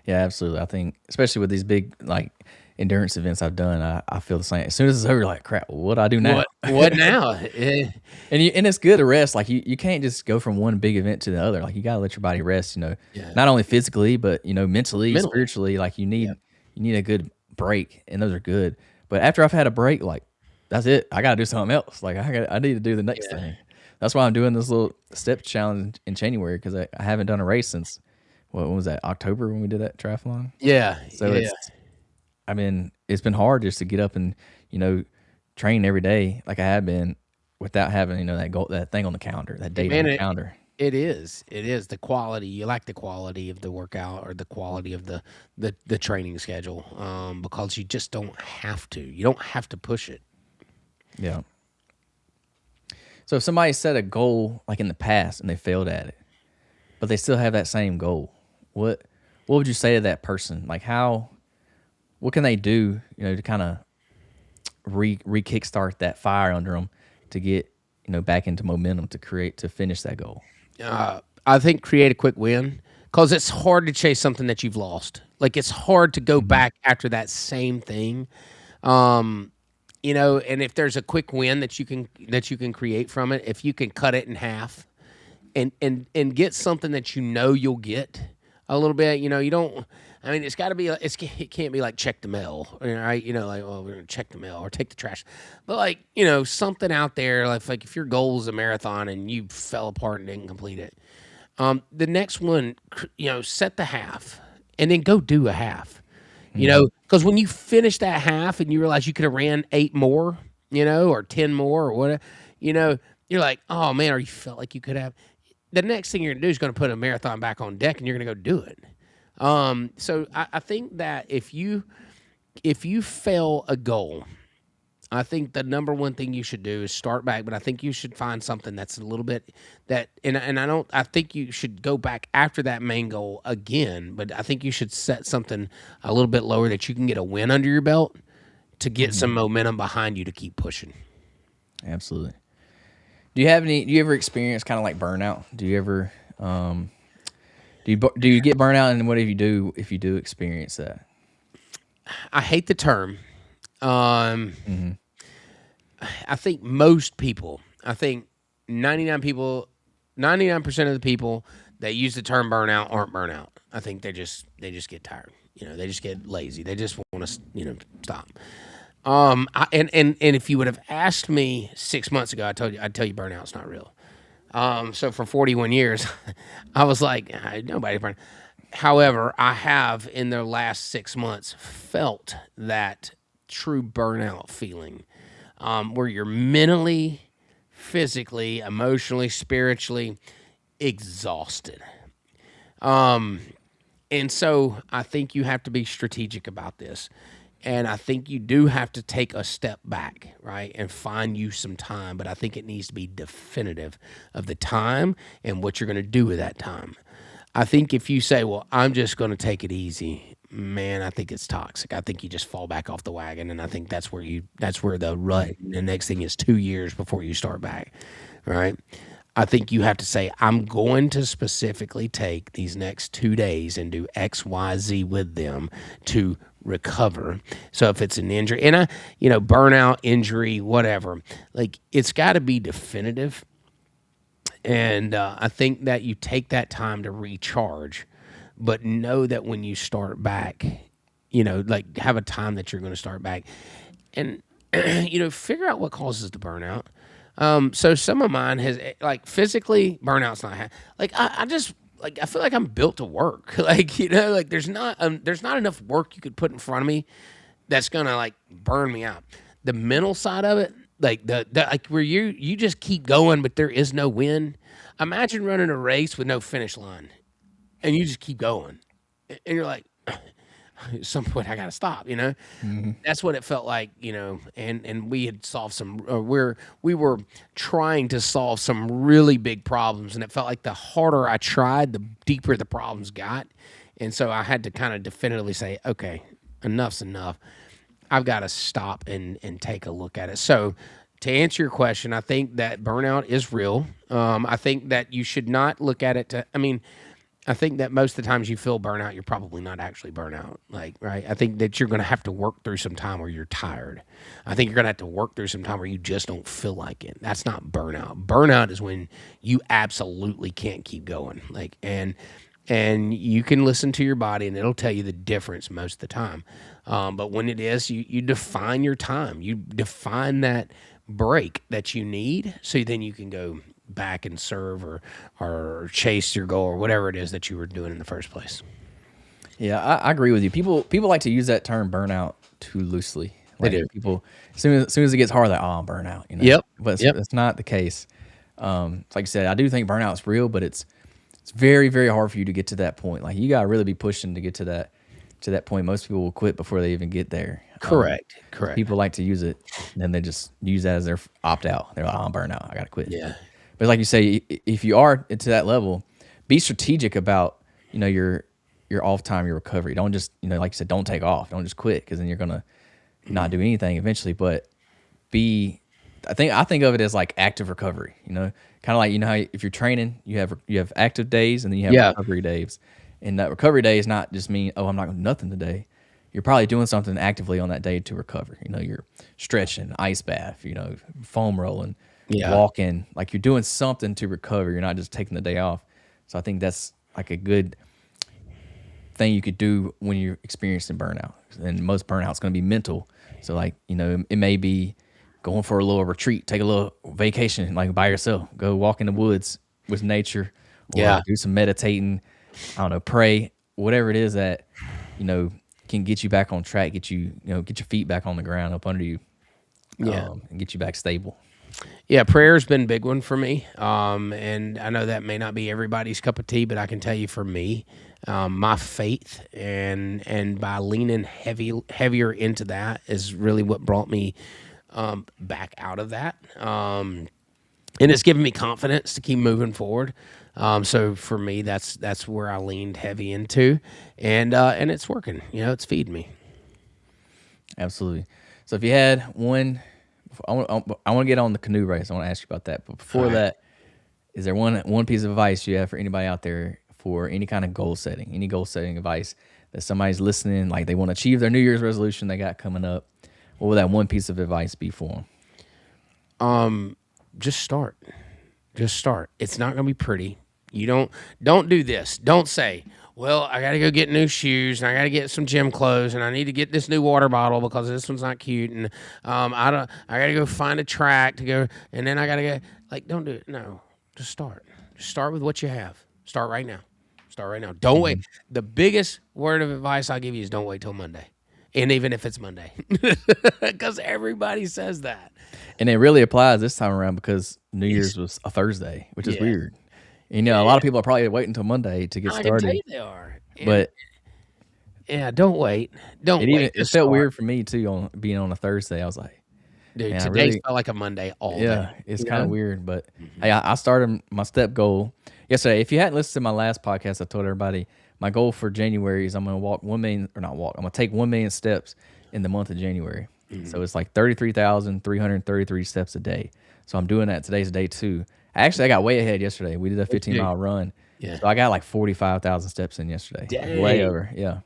Yeah, absolutely. I think, especially with these big like endurance events I've done, I feel the same. As soon as it's over, like crap, what do I do now? What now? And it's good to rest. Like you can't just go from one big event to the other. Like you gotta let your body rest. Yeah. Not only physically, but mentally, Mentally. spiritually. Like you need a good break, and those are good. But after I've had a break, like that's it. I gotta do something else. Like I need to do the next thing. That's why I'm doing this little step challenge in January, because I haven't done a race since what was that, October, when we did that triathlon. Yeah. So it's been hard just to get up and train every day like I have been without having that goal, that thing on the calendar, that date on the calendar. It is the quality. You like the quality of the workout or the quality of the training schedule, because you just don't have to. You don't have to push it. Yeah. So if somebody set a goal like in the past and they failed at it, but they still have that same goal, what would you say to that person? Like what can they do, to kind of kickstart that fire under them to get, back into momentum to finish that goal? I think create a quick win, because it's hard to chase something that you've lost. Like it's hard to go back after that same thing. And if there's a quick win that you can create from it, if you can cut it in half and get something that you'll get a little bit, you don't. I mean, it's got to be. It can't be like check the mail, right? Like, well, we're gonna check the mail or take the trash, but like, something out there, like if your goal is a marathon and you fell apart and didn't complete it, the next one, set the half and then go do a half, because when you finish that half and you realize you could have ran 8 more, or 10 more or whatever, you're like, oh man, or you felt like you could have. The next thing you're gonna do is gonna put a marathon back on deck and you're gonna go do it. So I think that if you fail a goal, I think the number one thing you should do is start back, but I think you should find something that's a little bit that, and I think you should go back after that main goal again, but I think you should set something a little bit lower that you can get a win under your belt to get some momentum behind you to keep pushing. Absolutely. Do you ever experience kind of like burnout? Do you ever, do you get burnout, and what if you do experience that? I hate the term. I think most people, I think 99% of the people that use the term burnout aren't burnout. I think they just get tired. They just get lazy. They just want to, stop. And if you would have asked me 6 months ago, I'd tell you burnout's not real. So for 41 years, I was like, nobody burn. However, I have in the last 6 months felt that true burnout feeling, where you're mentally, physically, emotionally, spiritually exhausted. And so I think you have to be strategic about this. And I think you do have to take a step back, right, and find you some time. But I think it needs to be definitive of the time and what you're going to do with that time. I think if you say, well, I'm just going to take it easy, man, I think it's toxic. I think you just fall back off the wagon. And I think that's where the rut. The next thing is 2 years before you start back, right? I think you have to say, I'm going to specifically take these next 2 days and do X, Y, Z with them to recover. So if it's an injury, and burnout, injury, whatever, like it's got to be definitive. And I think that you take that time to recharge, but know that when you start back, like have a time that you're going to start back, and figure out what causes the burnout. So some of mine has, like, physically burnout's not like I just like I feel like I'm built to work. Like like there's not enough work you could put in front of me that's gonna like burn me out. The mental side of it, like the like where you just keep going, but there is no win. Imagine running a race with no finish line, and you just keep going, and you're like, at some point I gotta stop. That's what it felt like. And we had solved some. We were trying to solve some really big problems, and it felt like the harder I tried, the deeper the problems got, and so I had to kind of definitively say, okay, enough's enough. I've got to stop and take a look at it. So, to answer your question, I think that burnout is real. I think that you should not look at it I think that most of the times you feel burnout, you're probably not actually burnout. Like, right? I think that you're going to have to work through some time where you're tired. I think you're going to have to work through some time where you just don't feel like it. That's not burnout. Burnout is when you absolutely can't keep going. Like, and you can listen to your body and it'll tell you the difference most of the time. But when it is, you define your time. You define that break that you need, so then you can go back and serve or chase your goal or whatever it is that you were doing in the first place. Yeah, I agree with you. People like to use that term burnout too loosely. They Like do. people, as soon as it gets hard, like, oh, I'm burnout. Yep. But Yep. it's not the case. Like you said, I do think burnout is real, but it's very, very hard for you to get to that point. Like you gotta really be pushing to get to that point. Most people will quit before they even get there. Correct. People like to use it, and then they just use that as their opt out. They're like, oh, I'm burnout. I gotta quit. Yeah. But like you say, if you are to that level, be strategic about your off time, your recovery. Don't just like you said, don't take off. Don't just quit, because then you're gonna not do anything eventually. But I think of it as like active recovery. Kind of like how if you're training, you have active days and then you have recovery days. And that recovery day is not just mean, oh, I'm not going to do nothing today. You're probably doing something actively on that day to recover. You're stretching, ice bath, foam rolling, walking. Like you're doing something to recover. You're not just taking the day off. So I think that's like a good thing you could do when you're experiencing burnout. And most burnout is going to be mental. So like, it may be going for a little retreat, take a little vacation, like by yourself, go walk in the woods with nature, or do some meditating, I don't know, pray, whatever it is that, can get you back on track, get you, get your feet back on the ground up under you, and get you back stable. Yeah, prayer's been a big one for me. And I know that may not be everybody's cup of tea, but I can tell you for me, my faith and by leaning heavier into that is really what brought me back out of that. And it's given me confidence to keep moving forward. So for me, that's where I leaned heavy into, and it's working. It's feeding me. Absolutely. So if you had one, I want to get on the canoe race. I want to ask you about that. But before All right. that, is there one piece of advice you have for anybody out there for any kind of goal setting, any goal setting advice that somebody's listening, like they want to achieve their New Year's resolution they got coming up? What would that one piece of advice be for them? Just start. Just start. It's not going to be pretty. You don't do this. Don't say, well, I got to go get new shoes and I got to get some gym clothes and I need to get this new water bottle because this one's not cute and I got to go find a track to go and then I got to get don't do it. No, just start. Just start with what you have. Start right now. Start right now. Don't wait. The biggest word of advice I'll give you is don't wait till Monday. And even if it's Monday, because everybody says that. And it really applies this time around because New Year's was a Thursday, which is weird. A lot of people are probably waiting until Monday to get I started. can tell you they are. But yeah, don't wait. Don't wait. It felt weird for me too on being on a Thursday. I was like, dude, man, today felt like a Monday all day. Yeah, it's kind of weird. But hey, I started my step goal yesterday. If you hadn't listened to my last podcast, I told everybody my goal for January is I'm going to walk 1 million, or not walk. I'm going to take 1 million steps in the month of January. So it's like 33,333 steps a day. So I'm doing that. Today's day 2. I got way ahead yesterday. We did a 15-mile run. Yeah. So I got like 45,000 steps in yesterday. Dang. Way over. Yeah.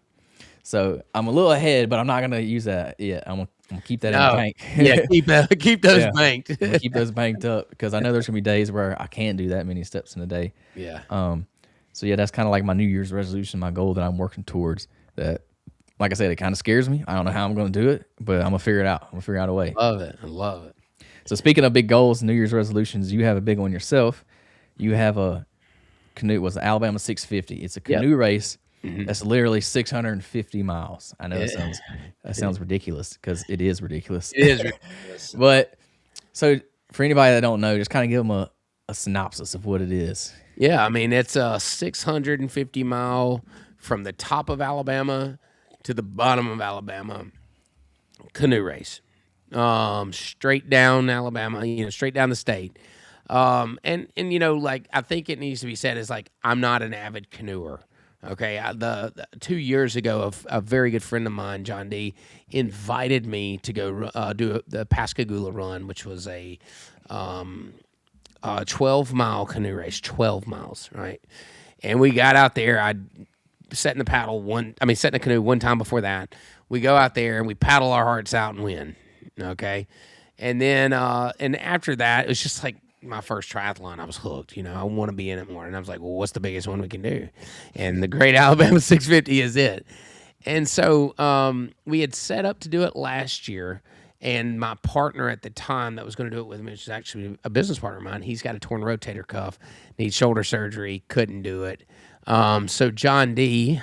So I'm a little ahead, but I'm not going to use that yet. I'm going to keep that in the bank. Yeah, keep those banked. I'm going to keep those banked up because I know there's going to be days where I can't do that many steps in a day. Yeah. So yeah, that's kind of like my New Year's resolution, my goal that I'm working towards. That, like I said, it kind of scares me. I don't know how I'm going to do it, but I'm going to figure it out. I'm going to figure out a way. Love it. I love it. So speaking of big goals, New Year's resolutions, you have a big one yourself. You have a canoe. It was the Alabama 650. It's a canoe race. That's literally 650 miles. I know that sounds ridiculous because it is ridiculous. It is ridiculous. But so for anybody that don't know, just kind of give them a synopsis of what it is. Yeah, I mean, it's a 650-mile from the top of Alabama to the bottom of Alabama canoe race. Straight down Alabama, straight down the state. And I think it needs to be said is I'm not an avid canoer. Okay, the 2 years ago, a very good friend of mine, John D, invited me to go do the Pascagoula run, which was a 12-mile canoe race, 12 miles, right? And we got out there. I sat in the canoe one time before that. We go out there and we paddle our hearts out and win. Okay, and then and after that, it was just like my first triathlon. I was hooked. I want to be in it more. And I was like, well, what's the biggest one we can do? And the Great Alabama 650 is it. And so we had set up to do it last year. And my partner at the time that was going to do it with me, which is actually a business partner of mine, he's got a torn rotator cuff, needs shoulder surgery, couldn't do it. So John D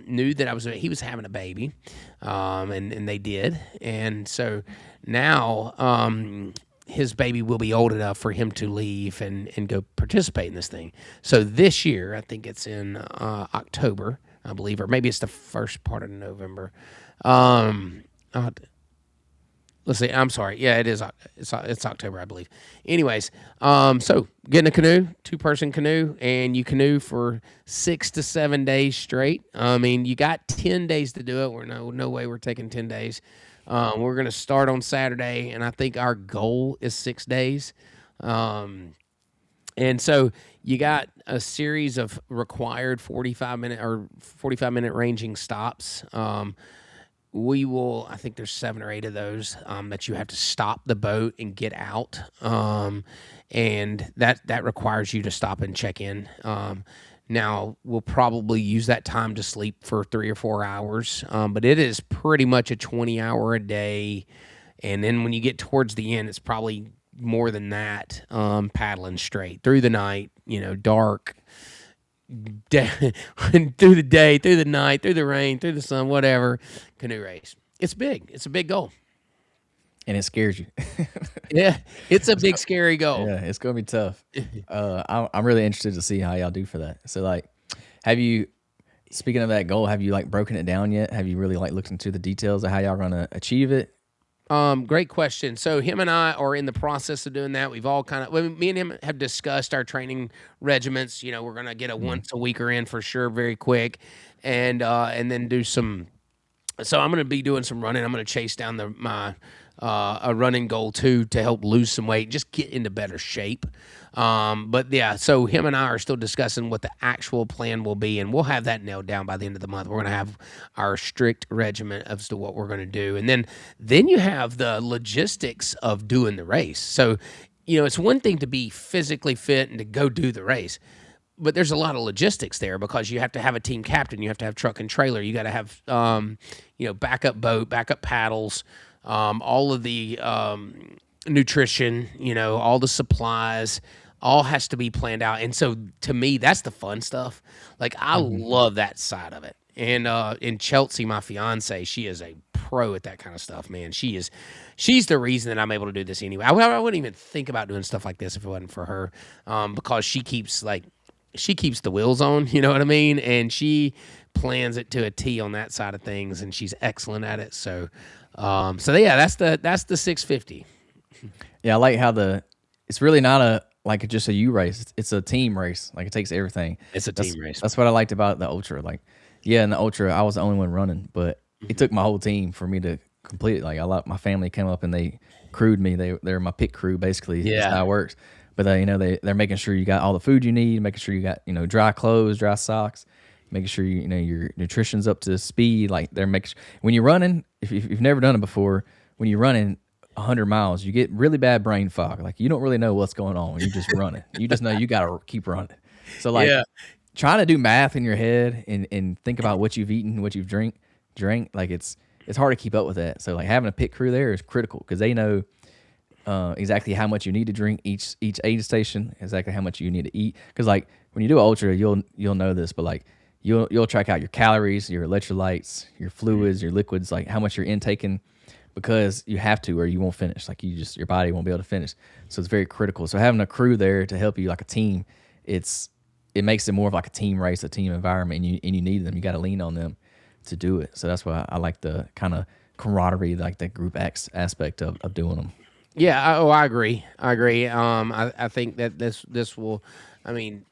knew that he was having a baby, and they did. And so now his baby will be old enough for him to leave and go participate in this thing. So this year, I think it's in October, I believe, or maybe it's the first part of November. Let's see. I'm sorry. Yeah, it is. It's October, I believe. Anyways, so get in a canoe, 2-person canoe, and you canoe for 6 to 7 days straight. I mean, you got 10 days to do it. We're no way we're taking 10 days. We're going to start on Saturday, and I think our goal is 6 days. And so you got a series of required 45-minute ranging stops. I think there's 7 or 8 of those that you have to stop the boat and get out. And that requires you to stop and check in. Now, we'll probably use that time to sleep for 3 or 4 hours, but it is pretty much a 20-hour a day. And then when you get towards the end, it's probably more than that, paddling straight through the night, dark, through the day, through the night, through the rain, through the sun, whatever, canoe race. It's big. It's a big goal. And it scares you. Yeah, it's a big, scary goal. Yeah, it's going to be tough. I'm really interested to see how y'all do for that. So, speaking of that goal, have you, broken it down yet? Have you really, looked into the details of how y'all going to achieve it? Great question. So him and I are in the process of doing that. We've all kind of, well, me and him have discussed our training regiments. You know, we're gonna get a Mm. once a weeker in for sure, very quick, and then do some. So I'm gonna be doing some running. I'm gonna chase down my a running goal too to help lose some weight, just get into better shape. But yeah, so him and I are still discussing what the actual plan will be, and we'll have that nailed down by the end of the month. We're gonna have our strict regimen as to what we're gonna do, and then you have the logistics of doing the race. So, you know, it's one thing to be physically fit and to go do the race, but there's a lot of logistics there because you have to have a team captain, you have to have truck and trailer, you got to have you know, backup boat, backup paddles, all of the nutrition, you know, all the supplies, all has to be planned out. And so to me, that's the fun stuff. Like I love that side of it. And Chelsea, my fiance, she is a pro at that kind of stuff, man. She's the reason that I'm able to do this anyway. I wouldn't even think about doing stuff like this if it wasn't for her, because she keeps the wheels on, you know what I mean? And she plans it to a T on that side of things, and she's excellent at it. So yeah, that's the 650. Yeah, I like how it's really not just a U race. It's a team race. Like it takes everything. It's a That's team race. that's what I liked about the ultra. Like, yeah, in the ultra, I was the only one running, but it took my whole team for me to complete it. Like my family came up and they crewed me. They're my pit crew basically. That's Yeah. how it works. But you know, they're making sure you got all the food you need, making sure you got, you know, dry clothes, dry socks, making sure you know your nutrition's up to speed. Like they're making when you're running, if you've never done it before, when you're running 100 miles, you get really bad brain fog. Like you don't really know what's going on. You're just running. You just know you got to keep running. So like Yeah. trying to do math in your head and think about what you've eaten, what you've drank, like it's hard to keep up with that. So like having a pit crew there is critical because they know exactly how much you need to drink each aid station, exactly how much you need to eat. Because like when you do ultra, you'll know this, but like you'll track out your calories, your electrolytes, your fluids, your liquids, like how much you're intaking, because you have to or you won't finish. Like your body won't be able to finish. So it's very critical. So having a crew there to help you like a team, it makes it more of like a team race, a team environment, and you need them. You got to lean on them to do it. So that's why I like the kind of camaraderie, like the group aspect of doing them. Yeah, I agree. I think that this will, I mean,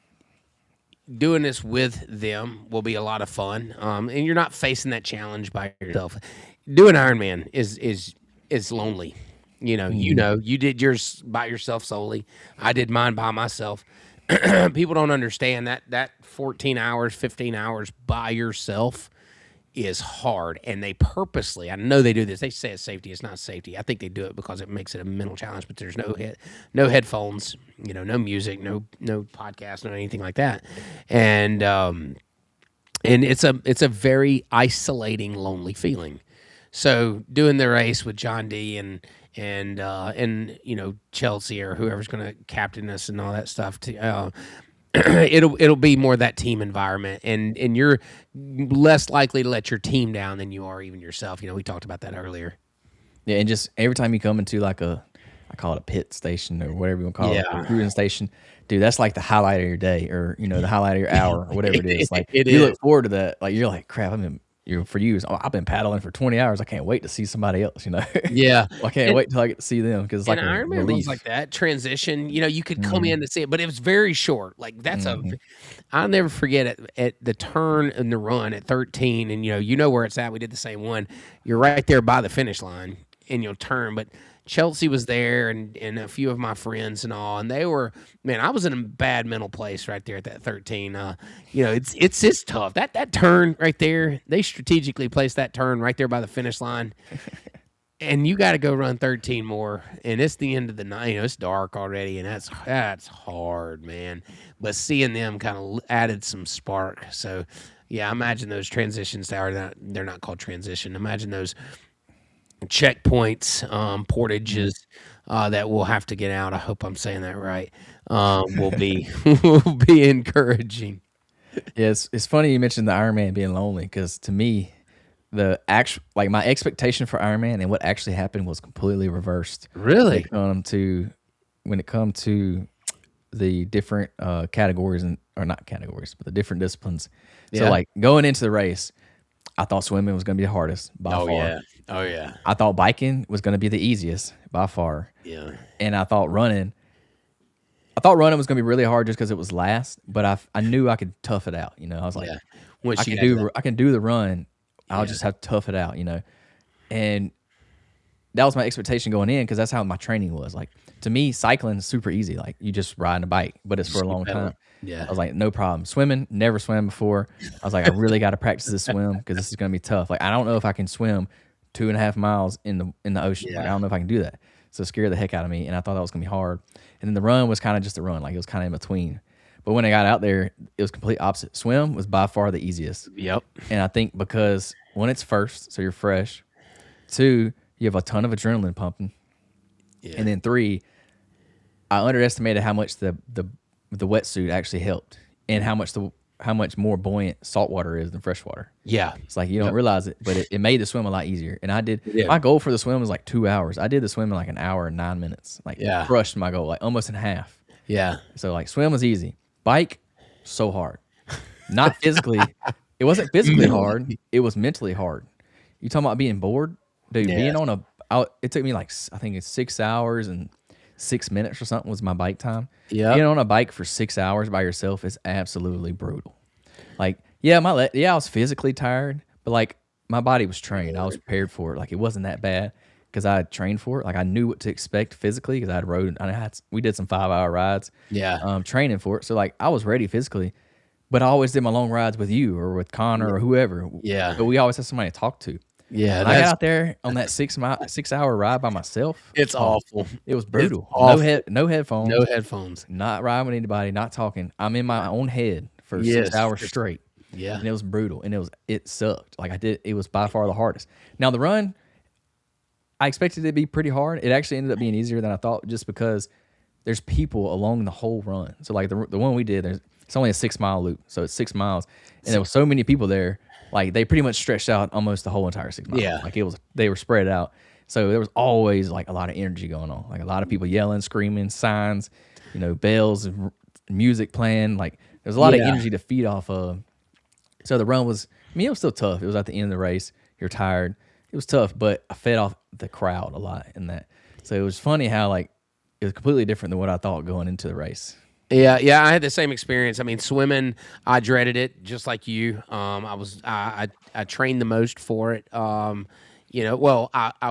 doing this with them will be a lot of fun. And you're not facing that challenge by yourself. Doing Ironman is lonely. You know, you did yours by yourself solely. I did mine by myself. People don't understand that 14 hours, 15 hours by yourself is hard, and they purposely, I know they do this, they say it's safety. It's not safety. I think they do it because it makes it a mental challenge, but there's no headphones, no music, no podcast, no anything like that. And it's a very isolating, lonely feeling. So doing the race with John D and Chelsea or whoever's going to captain us and all that stuff it'll be more that team environment, and you're less likely to let your team down than you are even yourself. We talked about that earlier. Yeah, and just every time you come into like I call it a pit station or whatever you want to call it, a cruising station, dude, that's like the highlight of your day, or the highlight of your hour, or whatever it is. Like you look forward to that. Like you're like, crap, for you, I've been paddling for 20 hours. I can't wait to see somebody else, Yeah. I can't wait till I get to see them because it's like a Ironman relief. was like that transition. You could come in to see it, but it was very short. Like I'll never forget at the turn in the run at 13, and you know where it's at. We did the same one. You're right there by the finish line, and you'll turn. But Chelsea was there, and a few of my friends and all, and they were, man, I was in a bad mental place right there at that 13. It's tough. That turn right there, they strategically placed that turn right there by the finish line. And you got to go run 13 more, and it's the end of the night. It's dark already, and that's hard, man. But seeing them kind of added some spark. So, yeah, imagine those transitions. They're not called transition. Imagine those checkpoints, portages that we'll have to get out. I hope I'm saying that right. Will be will be encouraging. Yeah, it's funny you mentioned the Ironman being lonely because to me, the actual my expectation for Ironman and what actually happened was completely reversed. Really? When it come to the different categories or not categories, but the different disciplines. Yeah. So like going into the race, I thought swimming was going to be the hardest by Oh far. yeah. Oh yeah. I thought biking was going to be the easiest by far. Yeah. And I thought running was going to be really hard just because it was last, but I knew I could tough it out. I was like, Yeah. Once you had that. I can do the run. I'll Yeah. just have to tough it out. And that was my expectation going in because that's how my training was. Like to me, cycling is super easy. Like you just ride a bike, but it's for a Keep long pedaling. time. Yeah. I was like, no problem. Swimming, never swam before. I was like, I really got to practice this swim because this is going to be tough. Like I don't know if I can swim 2.5 miles in the ocean. Like I Yeah. don't know if I can do that. So it scared the heck out of me, and I thought that was going to be hard. And then the run was kind of just a run, like it was kind of in between. But when I got out there, it was complete opposite. Swim was by far the easiest. Yep. And I think because one, it's first, so you're fresh. Two, you have a ton of adrenaline pumping. Yeah. And then three, I underestimated how much the wetsuit actually helped, and how much more buoyant saltwater is than freshwater. Yeah. It's like you don't realize it, but it made the swim a lot easier. And I did Yeah. my goal for the swim was like 2 hours. I did the swim in like an hour and 9 minutes. Like Yeah. crushed my goal, like almost in half. Yeah. So like swim was easy. Bike, so hard. Not physically. It wasn't physically hard. It was mentally hard. You talking about being bored? Dude, being on it took me like, I think it's 6 hours and 6 minutes or something was my bike time. Yep. Being on a bike for 6 hours by yourself is absolutely brutal. Like, yeah, I was physically tired, but like my body was trained. I was prepared for it. Like it wasn't that bad because I had trained for it. Like I knew what to expect physically because I had rode. We did some 5-hour rides. Yeah. Training for it. So like I was ready physically, but I always did my long rides with you or with Connor or whoever. Yeah. But we always had somebody to talk to. Yeah. When I got out there on that 6-hour ride by myself, It's awful. it was brutal. awful. No headphones. No headphones. Not riding with anybody. Not talking. I'm in my own head for Yes. 6 hours straight. Yeah. And it was brutal, and it sucked. Like it was by far the hardest. Now the run, I expected it to be pretty hard. It actually ended up being easier than I thought, just because there's people along the whole run. So like the one we did, it's only a 6-mile loop, so it's 6 miles, and there was so many people there. Like they pretty much stretched out almost the whole entire 6 miles. Yeah. Like they were spread out. So there was always like a lot of energy going on. Like a lot of people yelling, screaming, signs, bells, and music playing. Like there's a lot of energy to feed off of. So the run was, it was still tough. It was at the end of the race. You're tired. It was tough, but I fed off the crowd a lot in that. So it was funny how like it was completely different than what I thought going into the race. Yeah, I had the same experience. I mean, swimming, I dreaded it just like you. I trained the most for it. I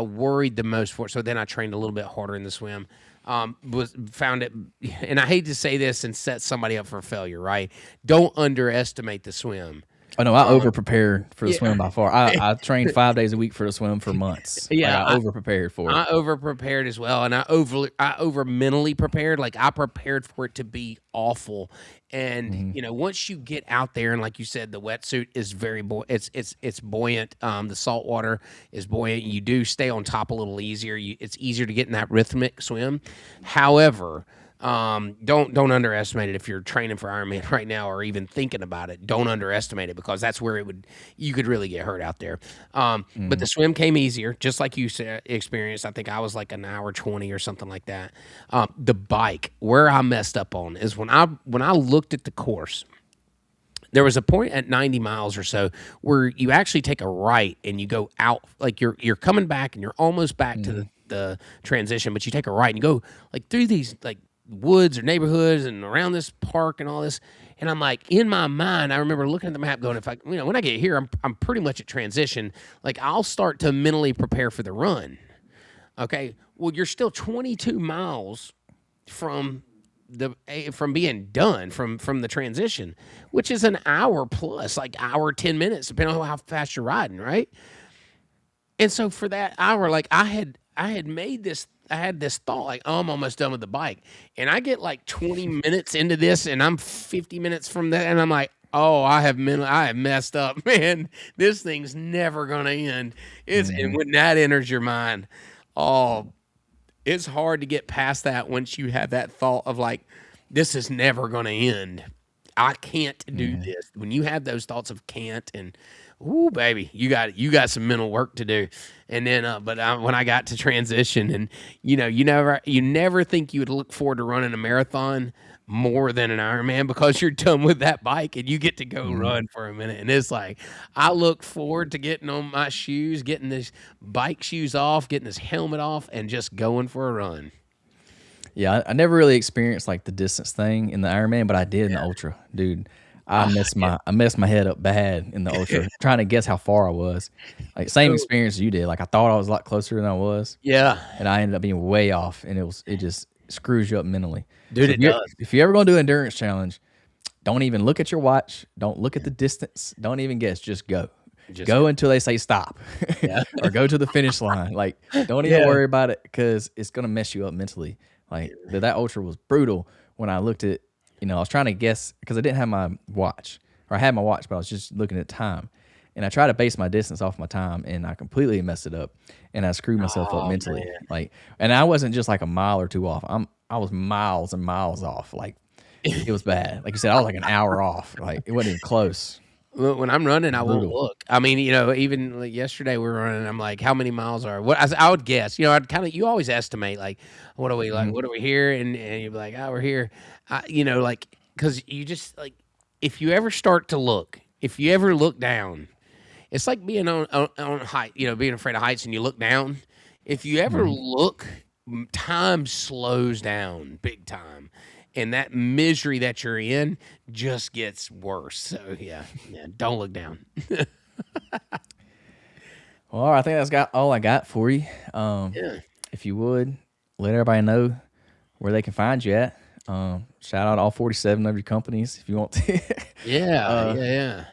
worried the most for it. So then I trained a little bit harder in the swim. Found it, and I hate to say this and set somebody up for failure, right? Don't underestimate the swim. Oh no, I over prepared for the swim by far. I trained 5 days a week for the swim for months. Yeah, like, I over prepared for it. I over prepared as well, and I over mentally prepared. Like I prepared for it to be awful, and once you get out there, and like you said, the wetsuit is very it's buoyant. The salt water is buoyant. You do stay on top a little easier. It's easier to get in that rhythmic swim. However, don't underestimate it if you're training for Ironman right now or even thinking about it. Don't underestimate it, because that's where you could really get hurt out there. But the swim came easier, just like you experienced. I think I was like an hour 20 or something like that. The bike, where I messed up on is when I looked at the course. There was a point at 90 miles or so where you actually take a right and you go out, like you're coming back and you're almost back to the transition, but you take a right and you go like through these like woods or neighborhoods and around this park and all this. And I'm like, in my mind, I remember looking at the map going, if I, when I get here, I'm pretty much at transition. Like I'll start to mentally prepare for the run. Okay. Well, you're still 22 miles from being done from the transition, which is an hour plus, like hour, 10 minutes, depending on how fast you're riding. Right. And so for that hour, like I had made this, I had this thought like, oh, I'm almost done with the bike. And I get like 20 minutes into this and I'm 50 minutes from that. And I'm like, oh, I have messed up, man. This thing's never going to end. And when that enters your mind, oh, it's hard to get past that once you have that thought of like, this is never going to end. I can't do this. When you have those thoughts of can't and ooh, baby, you got some mental work to do. And then, when I got to transition, and you never think you would look forward to running a marathon more than an Ironman because you're done with that bike and you get to go Mhm. run for a minute. And it's like I look forward to getting on my shoes, getting this bike shoes off, getting this helmet off, and just going for a run. Yeah, I never really experienced like the distance thing in the Ironman, but I did in the Ultra, dude. Ah, yeah. I messed my head up bad in the Ultra trying to guess how far I was. Like same So experience you did. Like I thought I was a lot closer than I was, yeah, and I ended up being way off, and it just screws you up mentally. dude, So it does. if you're ever gonna do an endurance challenge, don't even look at your watch. Don't look at the distance. Don't even guess. Just go. Just Go until they say stop, yeah, or go to the finish line. Like, don't even yeah. worry about it because it's gonna mess you up mentally. Like that ultra was brutal. When I looked at, I was trying to guess because I didn't have my watch, or I had my watch, but I was just looking at time, and I tried to base my distance off my time, and I completely messed it up, and I screwed myself up Oh mentally. man. Like, and I wasn't just like a mile or two off. I was miles and miles off. Like, it was bad. Like you said, I was like an hour off. Like it wasn't even close. When I'm running, I won't Brutal. look. I mean, even like yesterday we were running. I'm like, how many miles are? What I would guess. I'd kind of. You always estimate like, what are we like? Mhm. What are we here? And you'd be like, oh, we're here. Like because you just like if you ever start to look, if you ever look down, it's like being on height. Being afraid of heights, and you look down. If you ever Mhm. look, time slows down big time, and that misery that you're in just gets worse. So yeah, don't look down. Well, I think that's got all I got for you. Yeah, If you would let everybody know where they can find you at. Shout out all 47 of your companies if you want to. yeah, uh, yeah,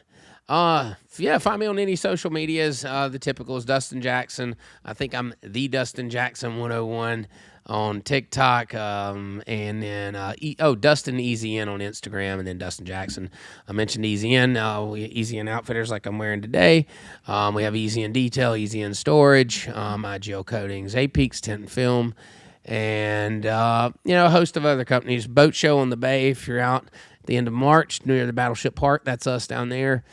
yeah. Yeah, find me on any social medias. The typical is Dustin Jackson. I think I'm the Dustin Jackson 101 on TikTok. And then Dustin Easy In on Instagram, and then Dustin Jackson. I mentioned Easy In. Easy In Outfitters like I'm wearing today. We have Easy In Detail, Easy In Storage, IGL Coatings, Apex Tent and Film, and a host of other companies. Boat Show on the Bay if you're out at the end of March near the Battleship Park. That's us down there.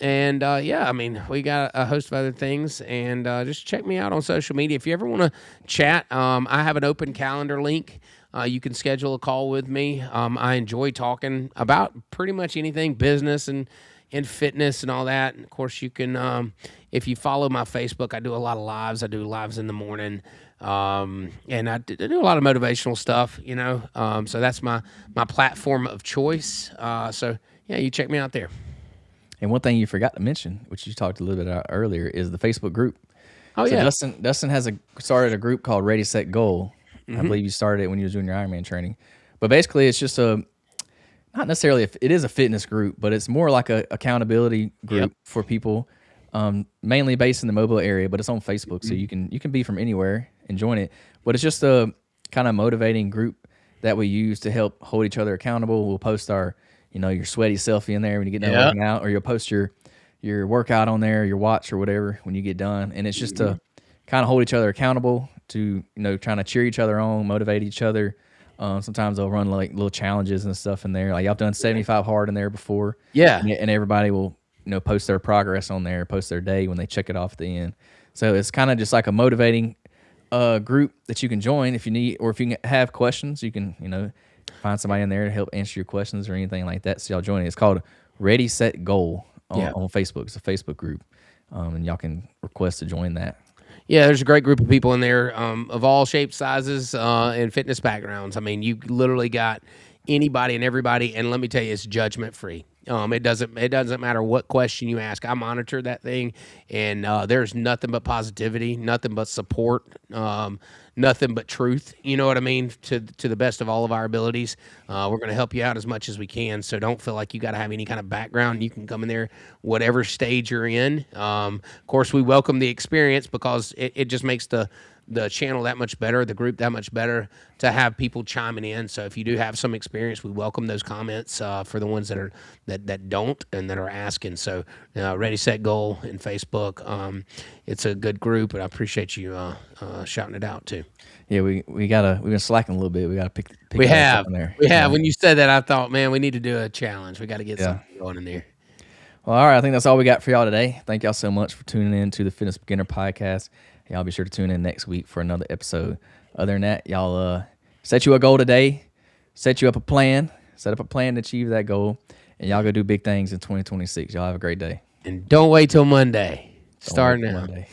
And I mean, we got a host of other things, and just check me out on social media. If you ever want to chat, I have an open calendar link. You can schedule a call with me. I enjoy talking about pretty much anything business and fitness and all that. And of course, you can, if you follow my Facebook, I do a lot of lives. I do lives in the morning. And I do a lot of motivational stuff, so that's my platform of choice. So yeah, you check me out there. and one thing you forgot to mention, which you talked a little bit about earlier, is the Facebook group. Oh So yeah. Dustin has started a group called Ready Set Goal. I Hmm. believe you started it when you was doing your Ironman training. But basically, it's just not necessarily it is a fitness group, but it's more like a accountability Yep. group for people, mainly based in the mobile area. But it's on Facebook, so Mhm. you can be from anywhere and join it. But it's just a kind of motivating group that we use to help hold each other accountable. We'll post our your sweaty selfie in there when you get done Yeah. working out, or you'll post your workout on there, your watch or whatever when you get done, and it's just Mhm. to kind of hold each other accountable to trying to cheer each other on, motivate each other. Sometimes they'll run like little challenges and stuff in there. Like I've done 75 hard in there before, Yeah. and everybody will post their progress on there, post their day when they check it off at the end. So it's kind of just like a motivating group that you can join if you need, or if you have questions, you can find somebody in there to help answer your questions or anything like that. So y'all join it. It's called Ready Set Goal Yeah. on Facebook. It's a Facebook group, and y'all can request to join that. Yeah, there's a great group of people in there, of all shapes, sizes, and fitness backgrounds. I mean, you literally got anybody and everybody, and let me tell you, it's judgment free. It doesn't matter what question you ask. I monitor that thing, and there's nothing but positivity, nothing but support, nothing but truth. You know what I mean? To the best of all of our abilities, we're going to help you out as much as we can. So don't feel like you got to have any kind of background. You can come in there, whatever stage you're in. Of course, we welcome the experience because it just makes the channel that much better, the group that much better to have people chiming in. So if you do have some experience, we welcome those comments for the ones that don't and that are asking. So Ready Set Goal in Facebook, it's a good group, and I appreciate you shouting it out too. Yeah, we've been slacking a little bit. We gotta pick We it back up have in there. we have. When you said that, I thought, man, we need to do a challenge. We got to get Yeah. something going in there. Well, all right. I think that's all we got for y'all today. Thank y'all so much for tuning in to the Fitness Beginner Podcast. Y'all be sure to tune in next week for another episode. Other than that, y'all set you a goal today. Set you up a plan. Set up a plan to achieve that goal. And y'all go do big things in 2026. Y'all have a great day. And don't wait till Monday. Don't Start wait till now. Monday.